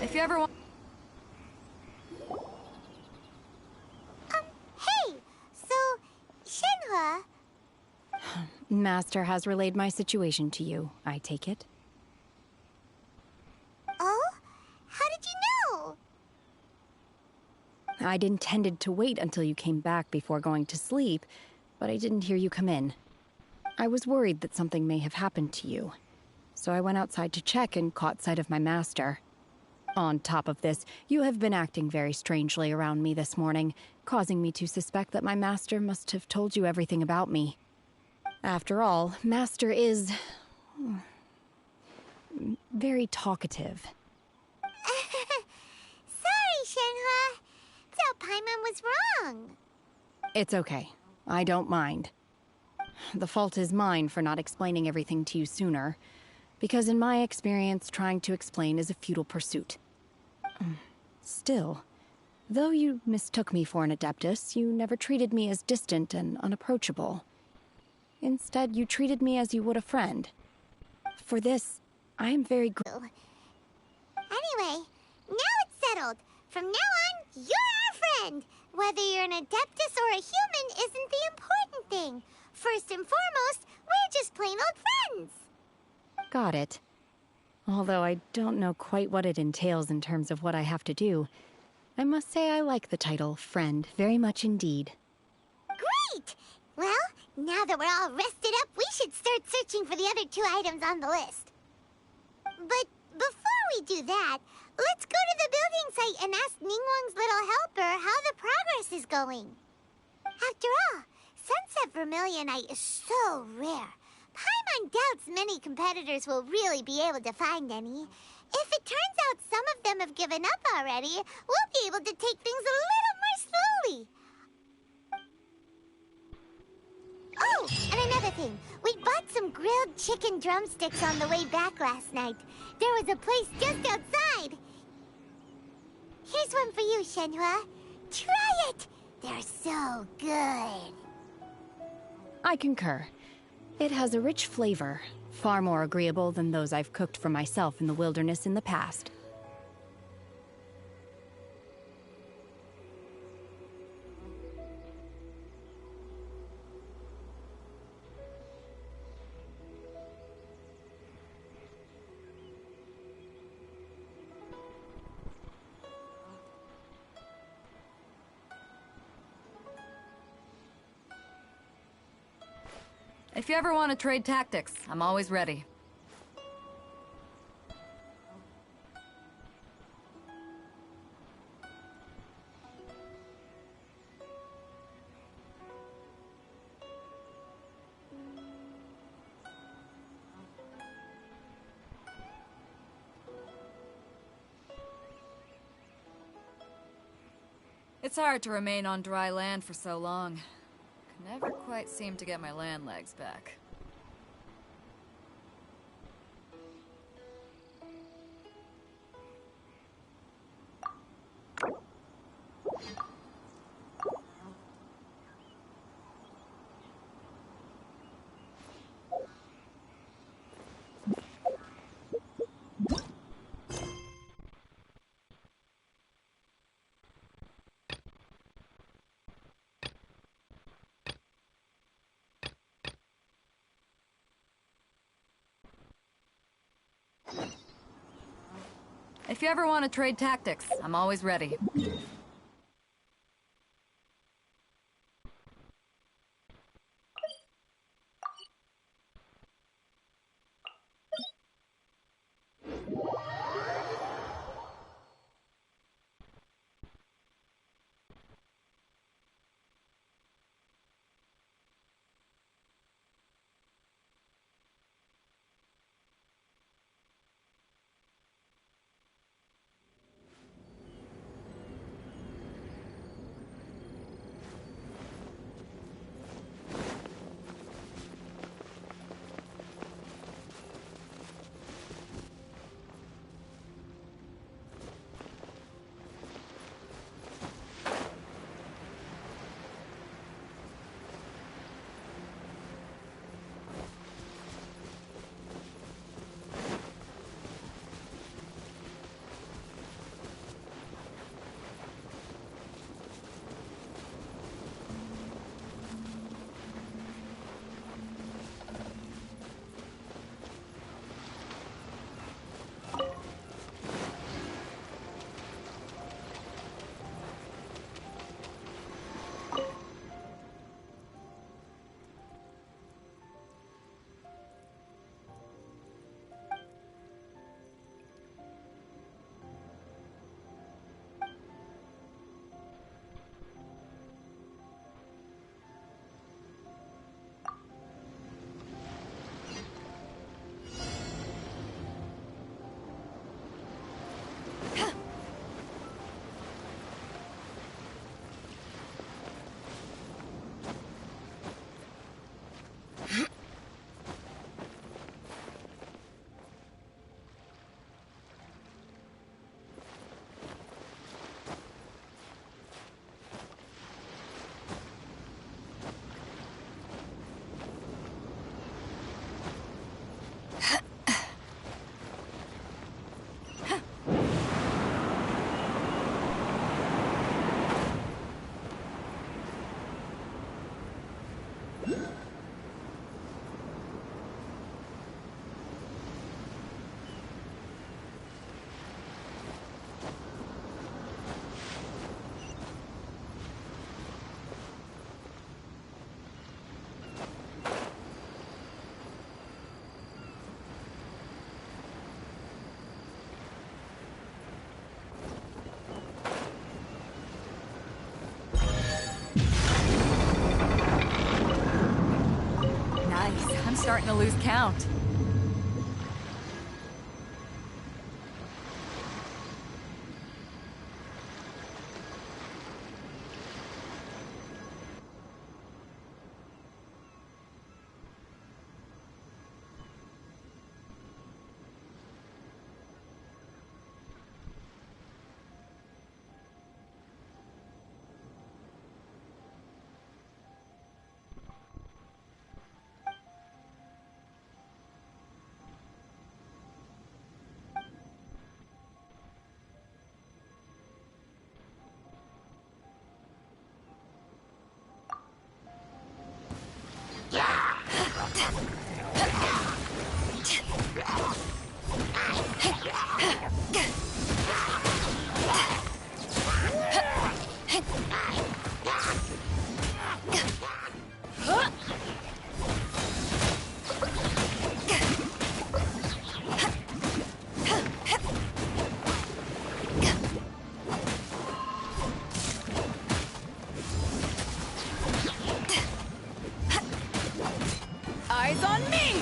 If you ever want... Hey! So, Shenhe... Master has relayed my situation to you, I take it. Oh? How did you know? I'd intended to wait until you came back before going to sleep, but I didn't hear you come in. I was worried that something may have happened to you, so I went outside to check and caught sight of my master. On top of this, you have been acting very strangely around me this morning, causing me to suspect that my master must have told you everything about me. After all, Master is... very talkative. Sorry, Shenhua. Thought Paimon was wrong. It's okay. I don't mind. The fault is mine for not explaining everything to you sooner, because in my experience, trying to explain is a futile pursuit. Still, though you mistook me for an Adeptus, you never treated me as distant and unapproachable. Instead, you treated me as you would a friend. For this, I am very grateful. Anyway, now it's settled. From now on, you're our friend. Whether you're an Adeptus or a human isn't the important thing. First and foremost, we're just plain old friends. Got it. Although I don't know quite what it entails in terms of what I have to do, I must say I like the title, Friend, very much indeed. Great! Well, now that we're all rested up, we should start searching for the other 2 items on the list. But before we do that, let's go to the building site and ask Ningguang's little helper how the progress is going. After all, Sunset Vermilionite is so rare. Paimon doubts many competitors will really be able to find any. If it turns out some of them have given up already, we'll be able to take things a little more slowly. Oh, and another thing. We bought some grilled chicken drumsticks on the way back last night. There was a place just outside. Here's one for you, Shenhua. Try it! They're so good. I concur. It has a rich flavor, far more agreeable than those I've cooked for myself in the wilderness in the past. If you ever want to trade tactics, I'm always ready. It's hard to remain on dry land for so long. Never quite seem to get my land legs back. If you ever want to trade tactics, I'm always ready. starting to lose count. Eyes on me!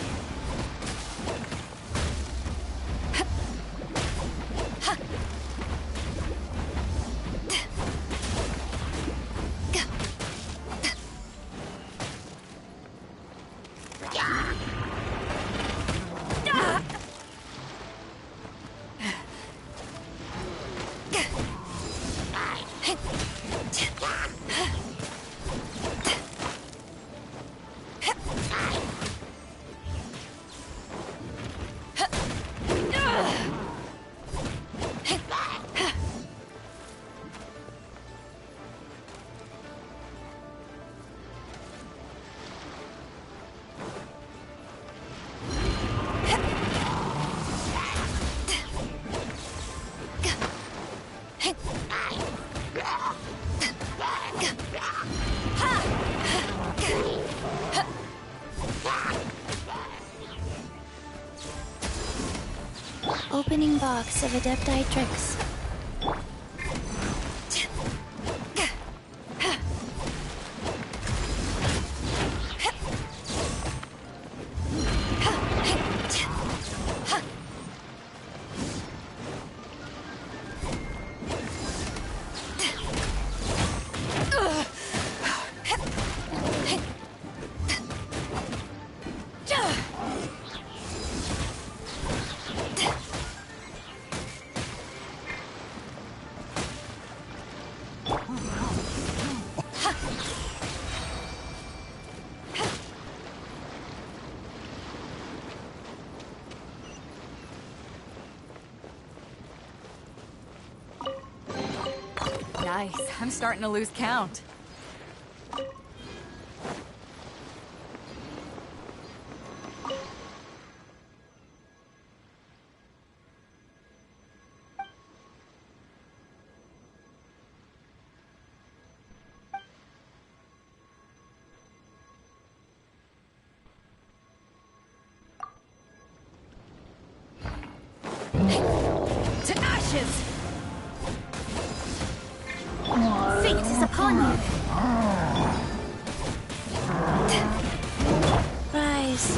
Opening box of Adepti tricks. Nice. I'm starting to lose count. To ashes! Fate is upon you. Rise.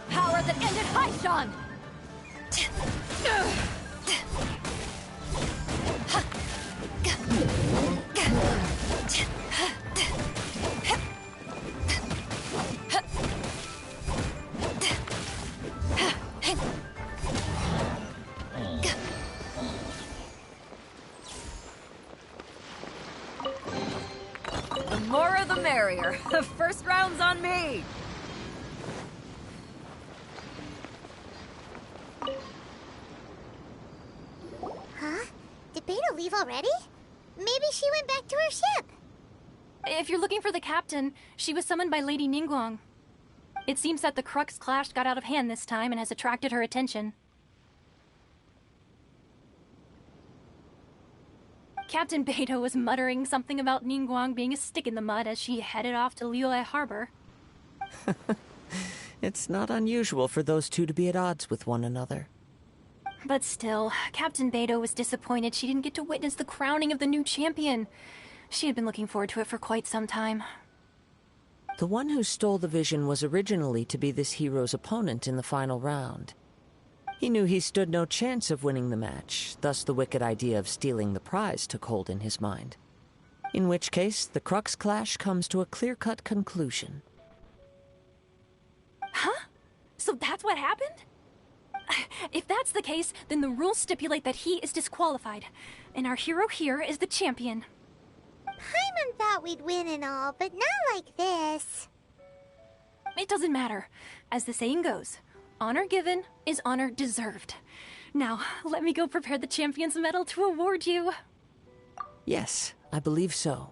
Power that ended Haishan! The more the merrier. barrier. First round's on me. Huh? Did Beta leave already? Maybe she went back to her ship. If you're looking for the captain, she was summoned by Lady Ningguang. It seems that the Crux Clash got out of hand this time and has attracted her attention. Captain Beidou was muttering something about Ningguang being a stick in the mud as she headed off to Liyue Harbor. It's not unusual for those two to be at odds with one another. But still, Captain Beidou was disappointed she didn't get to witness the crowning of the new champion. She had been looking forward to it for quite some time. The one who stole the vision was originally to be this hero's opponent in the final round. He knew he stood no chance of winning the match, thus the wicked idea of stealing the prize took hold in his mind. In which case, the Crux Clash comes to a clear-cut conclusion. Huh? So that's what happened? If that's the case, then the rules stipulate that he is disqualified, and our hero here is the champion. Paimon thought we'd win and all, but not like this. It doesn't matter. As the saying goes, honor given is honor deserved. Now, let me go prepare the champion's medal to award you. Yes, I believe so.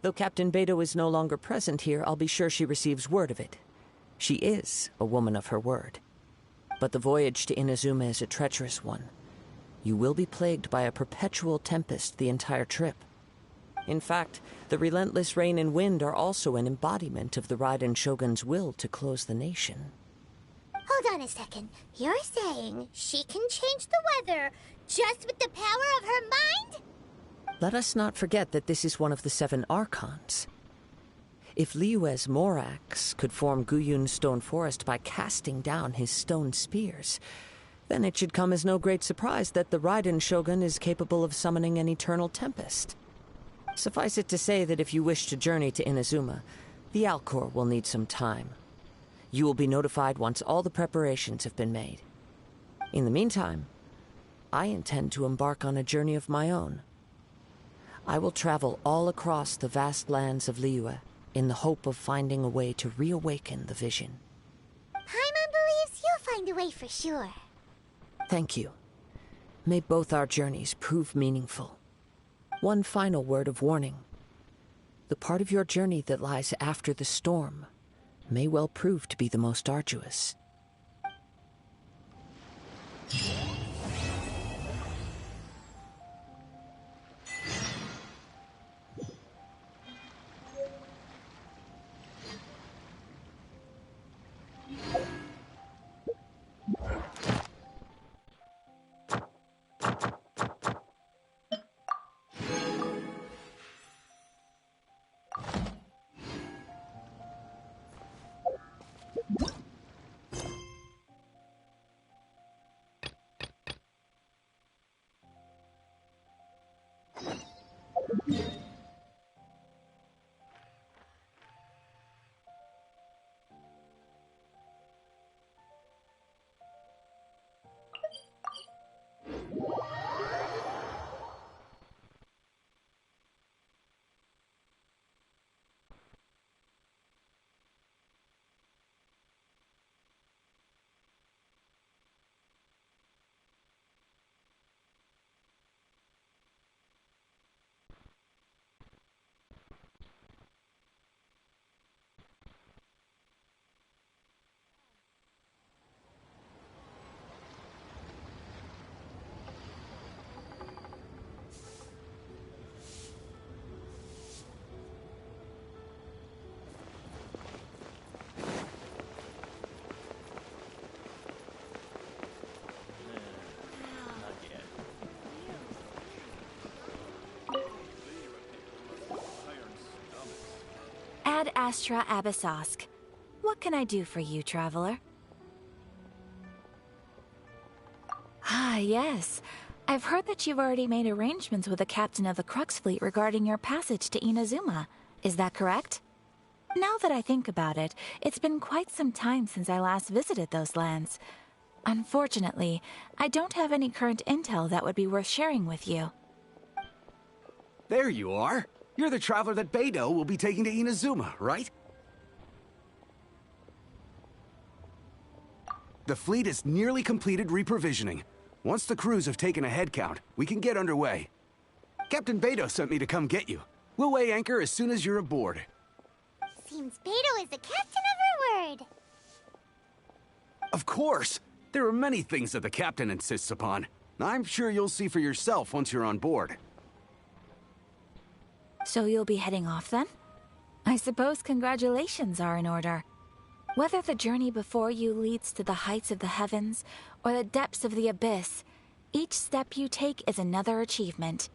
Though Captain Beidou is no longer present here, I'll be sure she receives word of it. She is a woman of her word. But the voyage to Inazuma is a treacherous one. You will be plagued by a perpetual tempest the entire trip. In fact, the relentless rain and wind are also an embodiment of the Raiden Shogun's will to close the nation. Hold on a second. You're saying she can change the weather just with the power of her mind? Let us not forget that this is one of the 7 Archons. If Liyue's Morax could form Guyun's stone forest by casting down his stone spears, then it should come as no great surprise that the Raiden Shogun is capable of summoning an eternal tempest. Suffice it to say that if you wish to journey to Inazuma, the Alcor will need some time. You will be notified once all the preparations have been made. In the meantime, I intend to embark on a journey of my own. I will travel all across the vast lands of Liyue in the hope of finding a way to reawaken the vision. Paimon believes you'll find a way for sure. Thank you. May both our journeys prove meaningful. One final word of warning. The part of your journey that lies after the storm may well prove to be the most arduous. Ad Astra Abyssosk. What can I do for you, traveler? Ah, yes. I've heard that you've already made arrangements with the captain of the Crux Fleet regarding your passage to Inazuma. Is that correct? Now that I think about it, it's been quite some time since I last visited those lands. Unfortunately, I don't have any current intel that would be worth sharing with you. There you are. You're the traveler that Beidou will be taking to Inazuma, right? The fleet is nearly completed reprovisioning. Once the crews have taken a head count, we can get underway. Captain Beidou sent me to come get you. We'll weigh anchor as soon as you're aboard. Seems Beidou is the captain of her word. Of course! There are many things that the captain insists upon. I'm sure you'll see for yourself once you're on board. So you'll be heading off then? I suppose congratulations are in order. Whether the journey before you leads to the heights of the heavens or the depths of the abyss, each step you take is another achievement.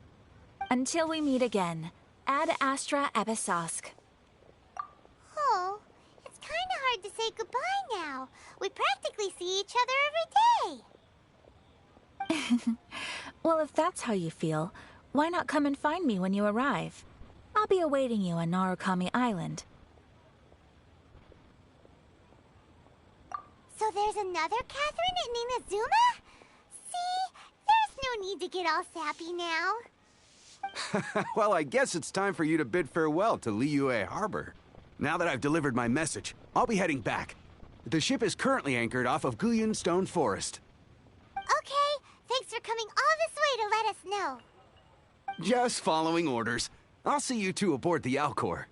Until we meet again, Ad Astra Abyssosque. Oh, it's kind of hard to say goodbye now. We practically see each other every day. Well, if that's how you feel, why not come and find me when you arrive? I'll be awaiting you on Narukami Island. So there's another Catherine in Inazuma? See? There's no need to get all sappy now. Well, I guess it's time for you to bid farewell to Liyue Harbor. Now that I've delivered my message, I'll be heading back. The ship is currently anchored off of Guyan Stone Forest. Okay, thanks for coming all this way to let us know. Just following orders. I'll see you two aboard the Alcor.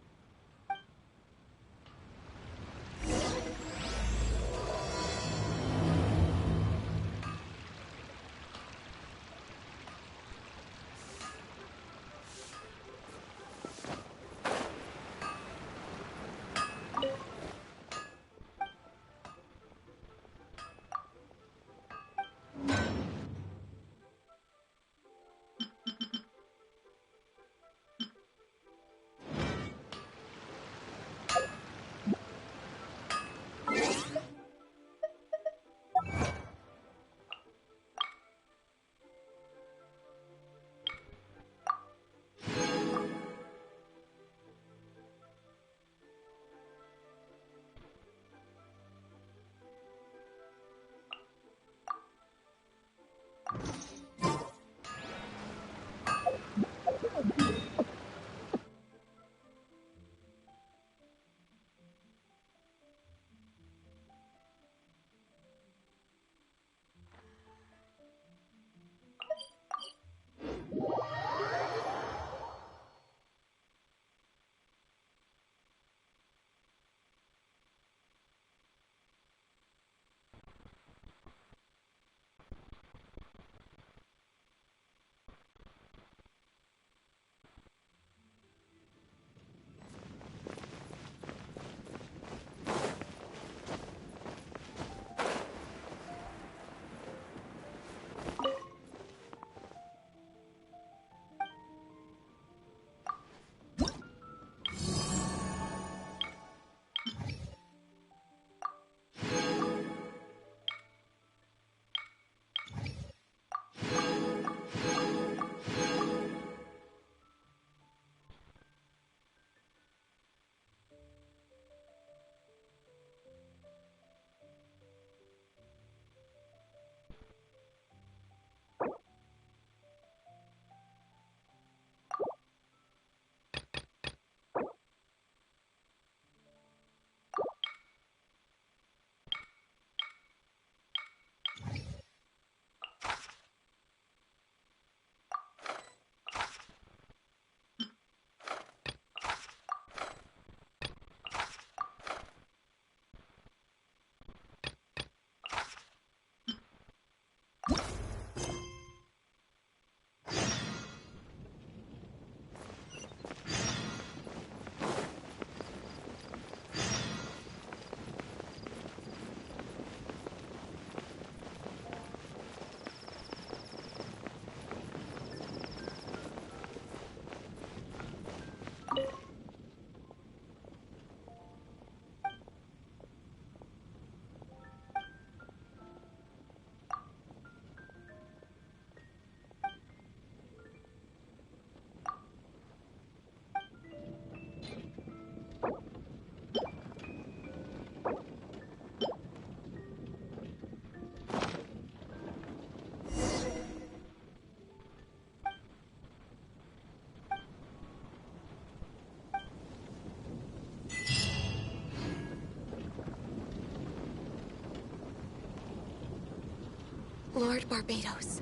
Lord Barbados,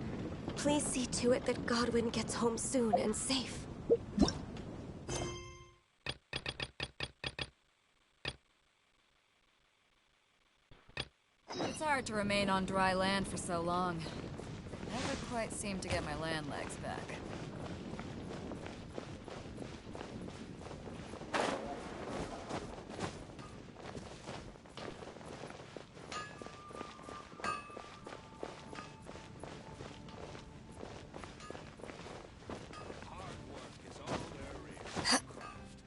please see to it that Godwin gets home soon and safe. It's hard to remain on dry land for so long. Never quite seem to get my land legs back.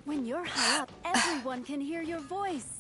When you're high up, everyone can hear your voice.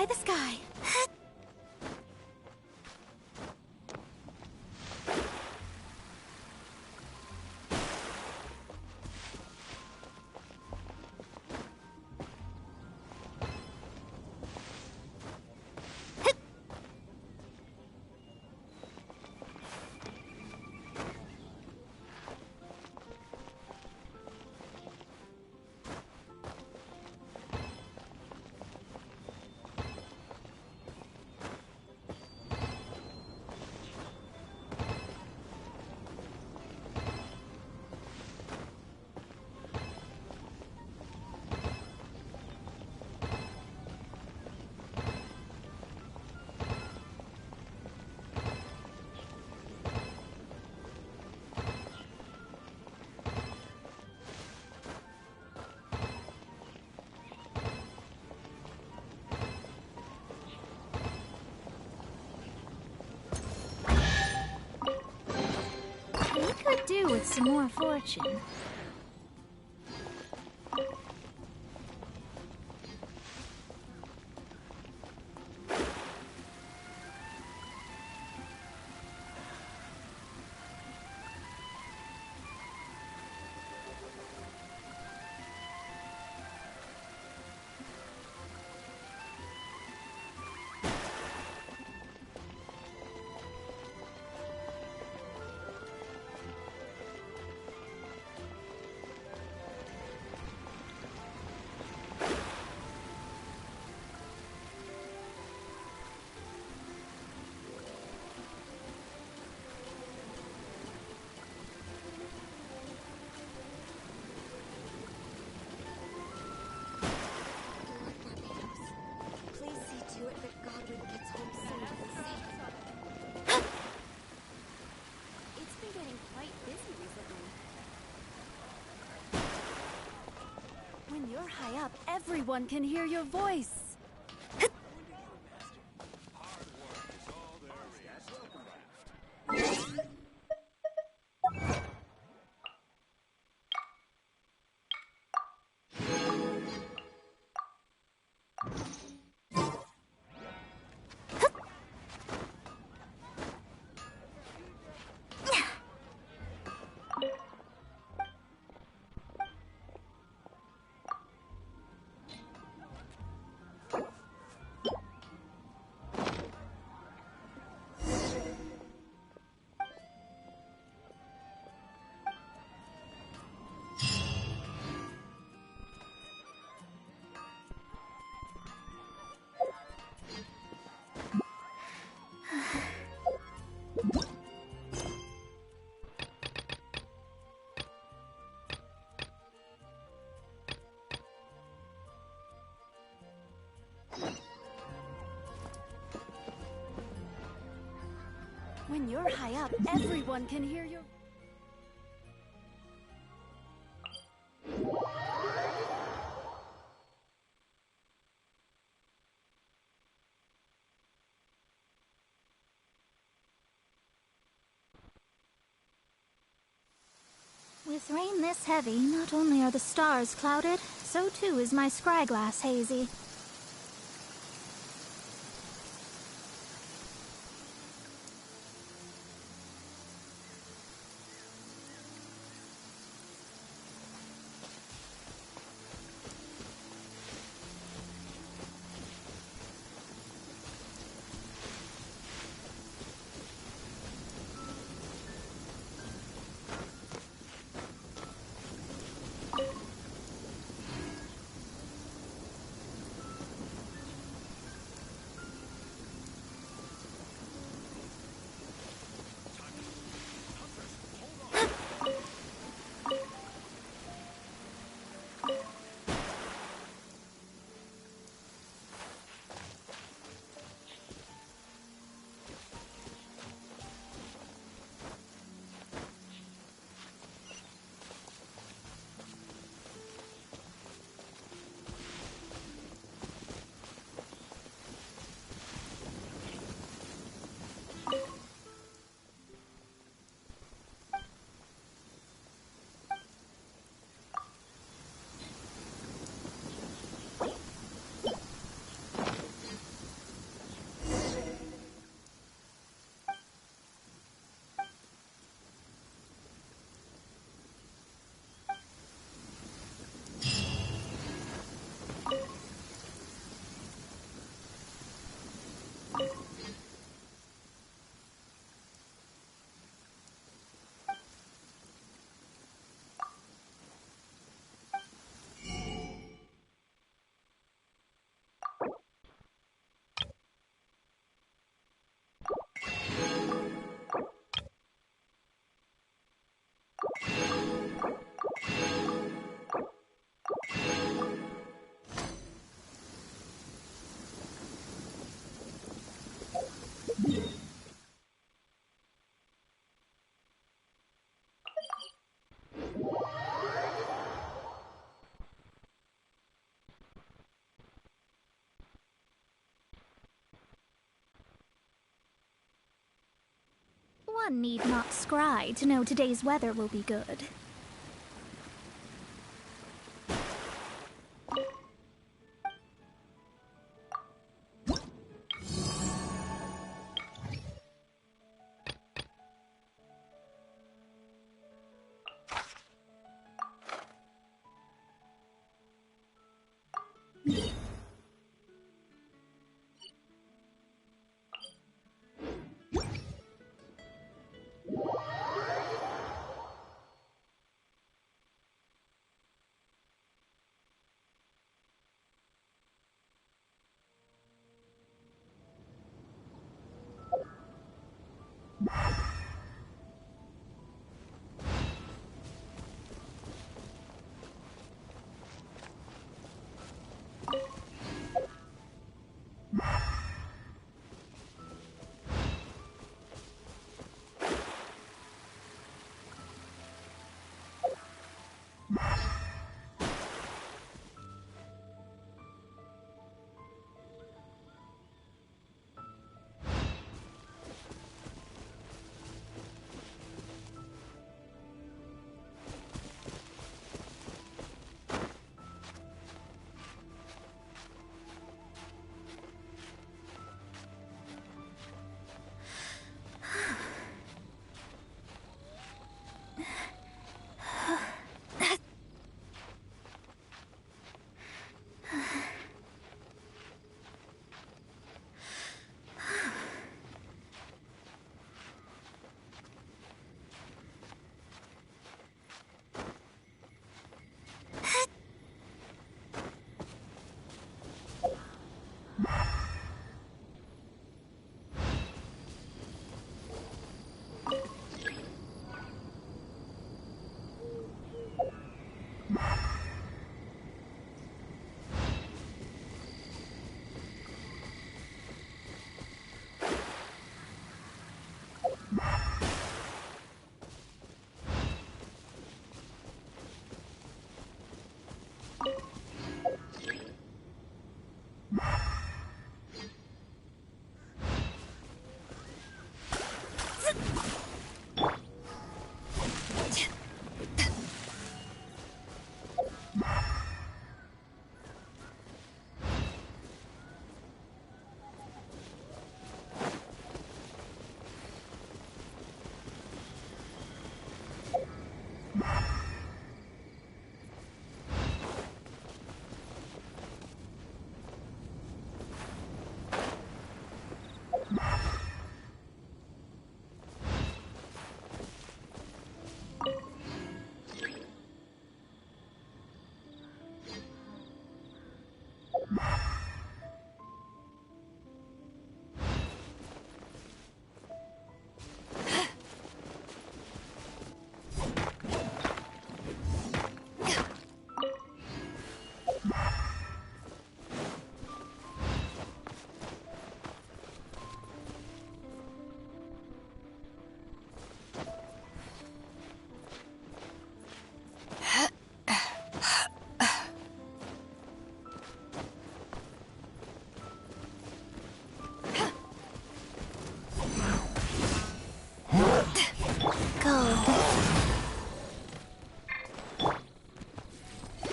Eye the sky. We could do with some more fortune. Please see to it that Godwin gets home soon and safe. It's been getting quite busy recently. When you're high up, everyone can hear your voice. When you're high up, everyone can hear your... With rain this heavy, not only are the stars clouded, so too is my scryglass hazy. One need not scry to know today's weather will be good.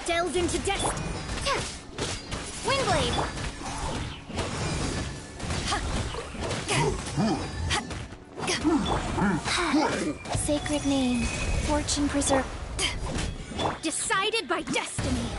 Delved into dust. Windblade. Sacred name, fortune preserve. Decided by destiny.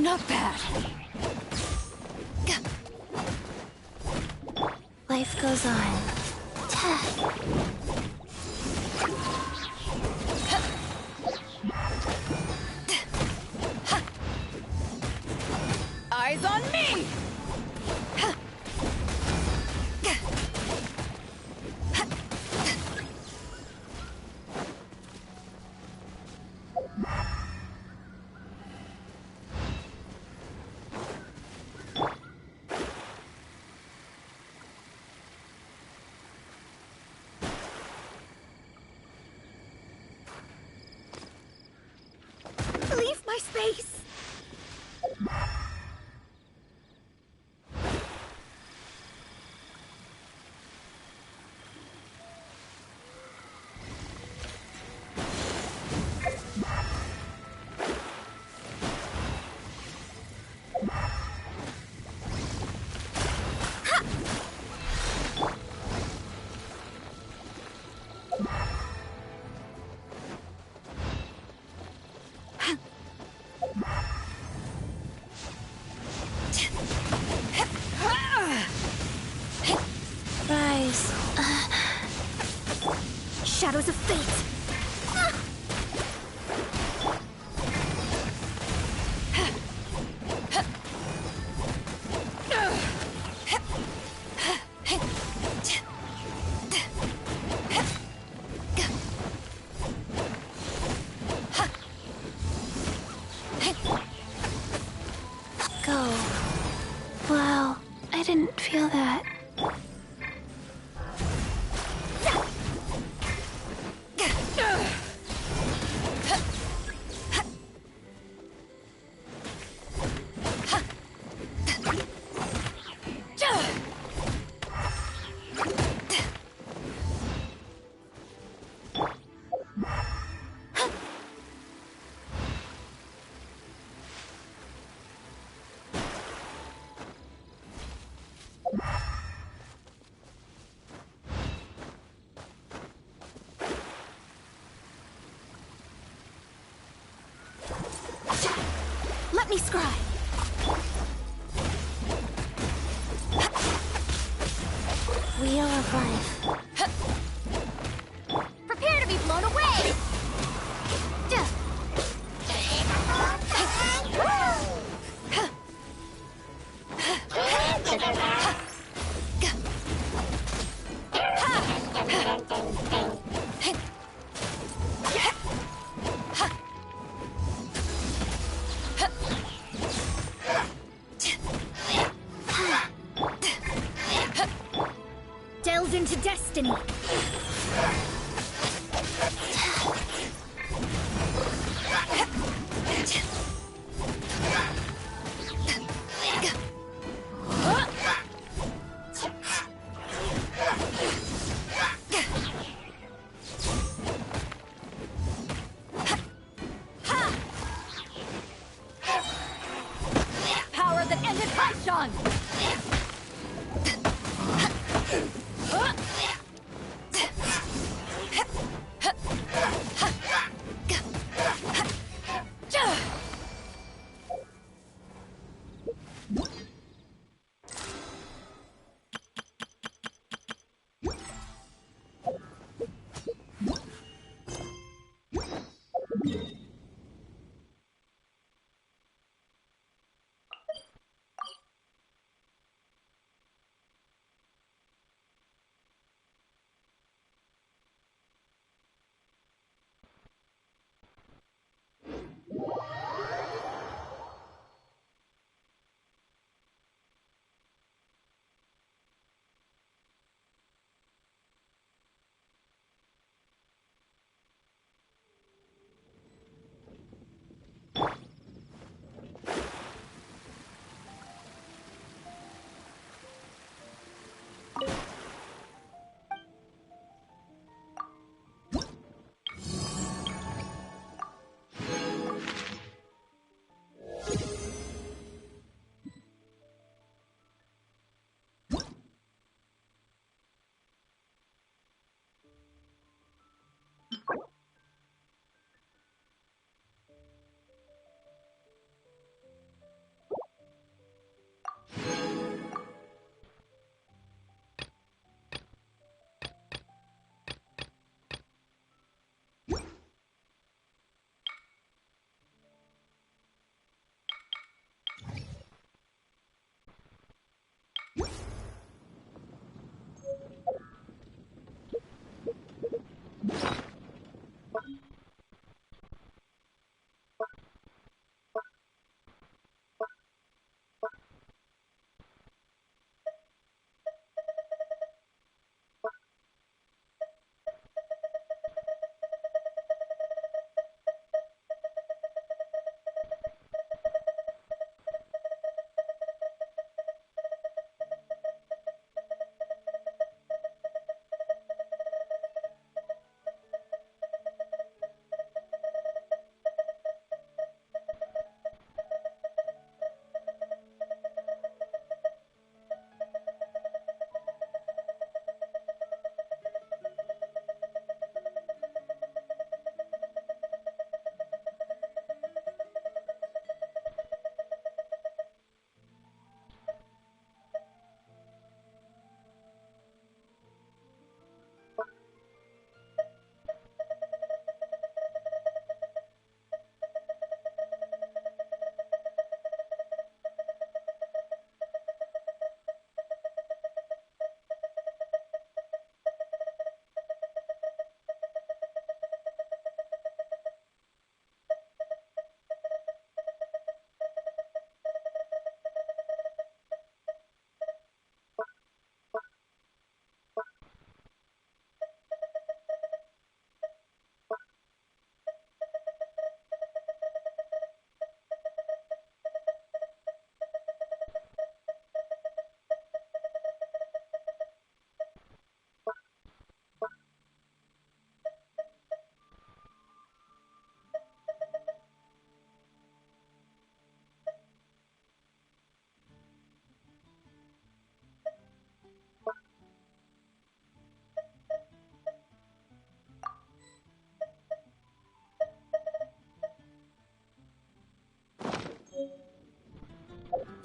Not bad. Life goes on. Eyes on me! Leave my space! Rise. Shadows of fate! Go. Wow, I didn't feel that. Let me scry! Wheel of life. Prepare to be blown away! Delves into destiny! Power that ended Paishan!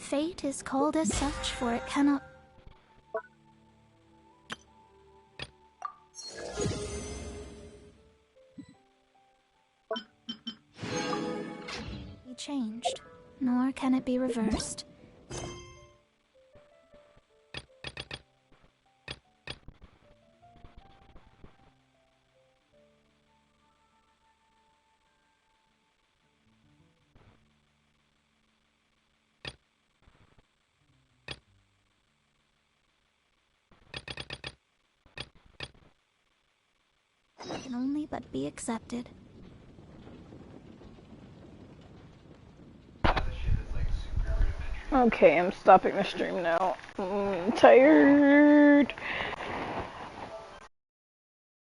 Fate is called as such, for it cannot be changed, nor can it be reversed. It can only but be accepted. Okay, I'm stopping the stream now. I'm tired.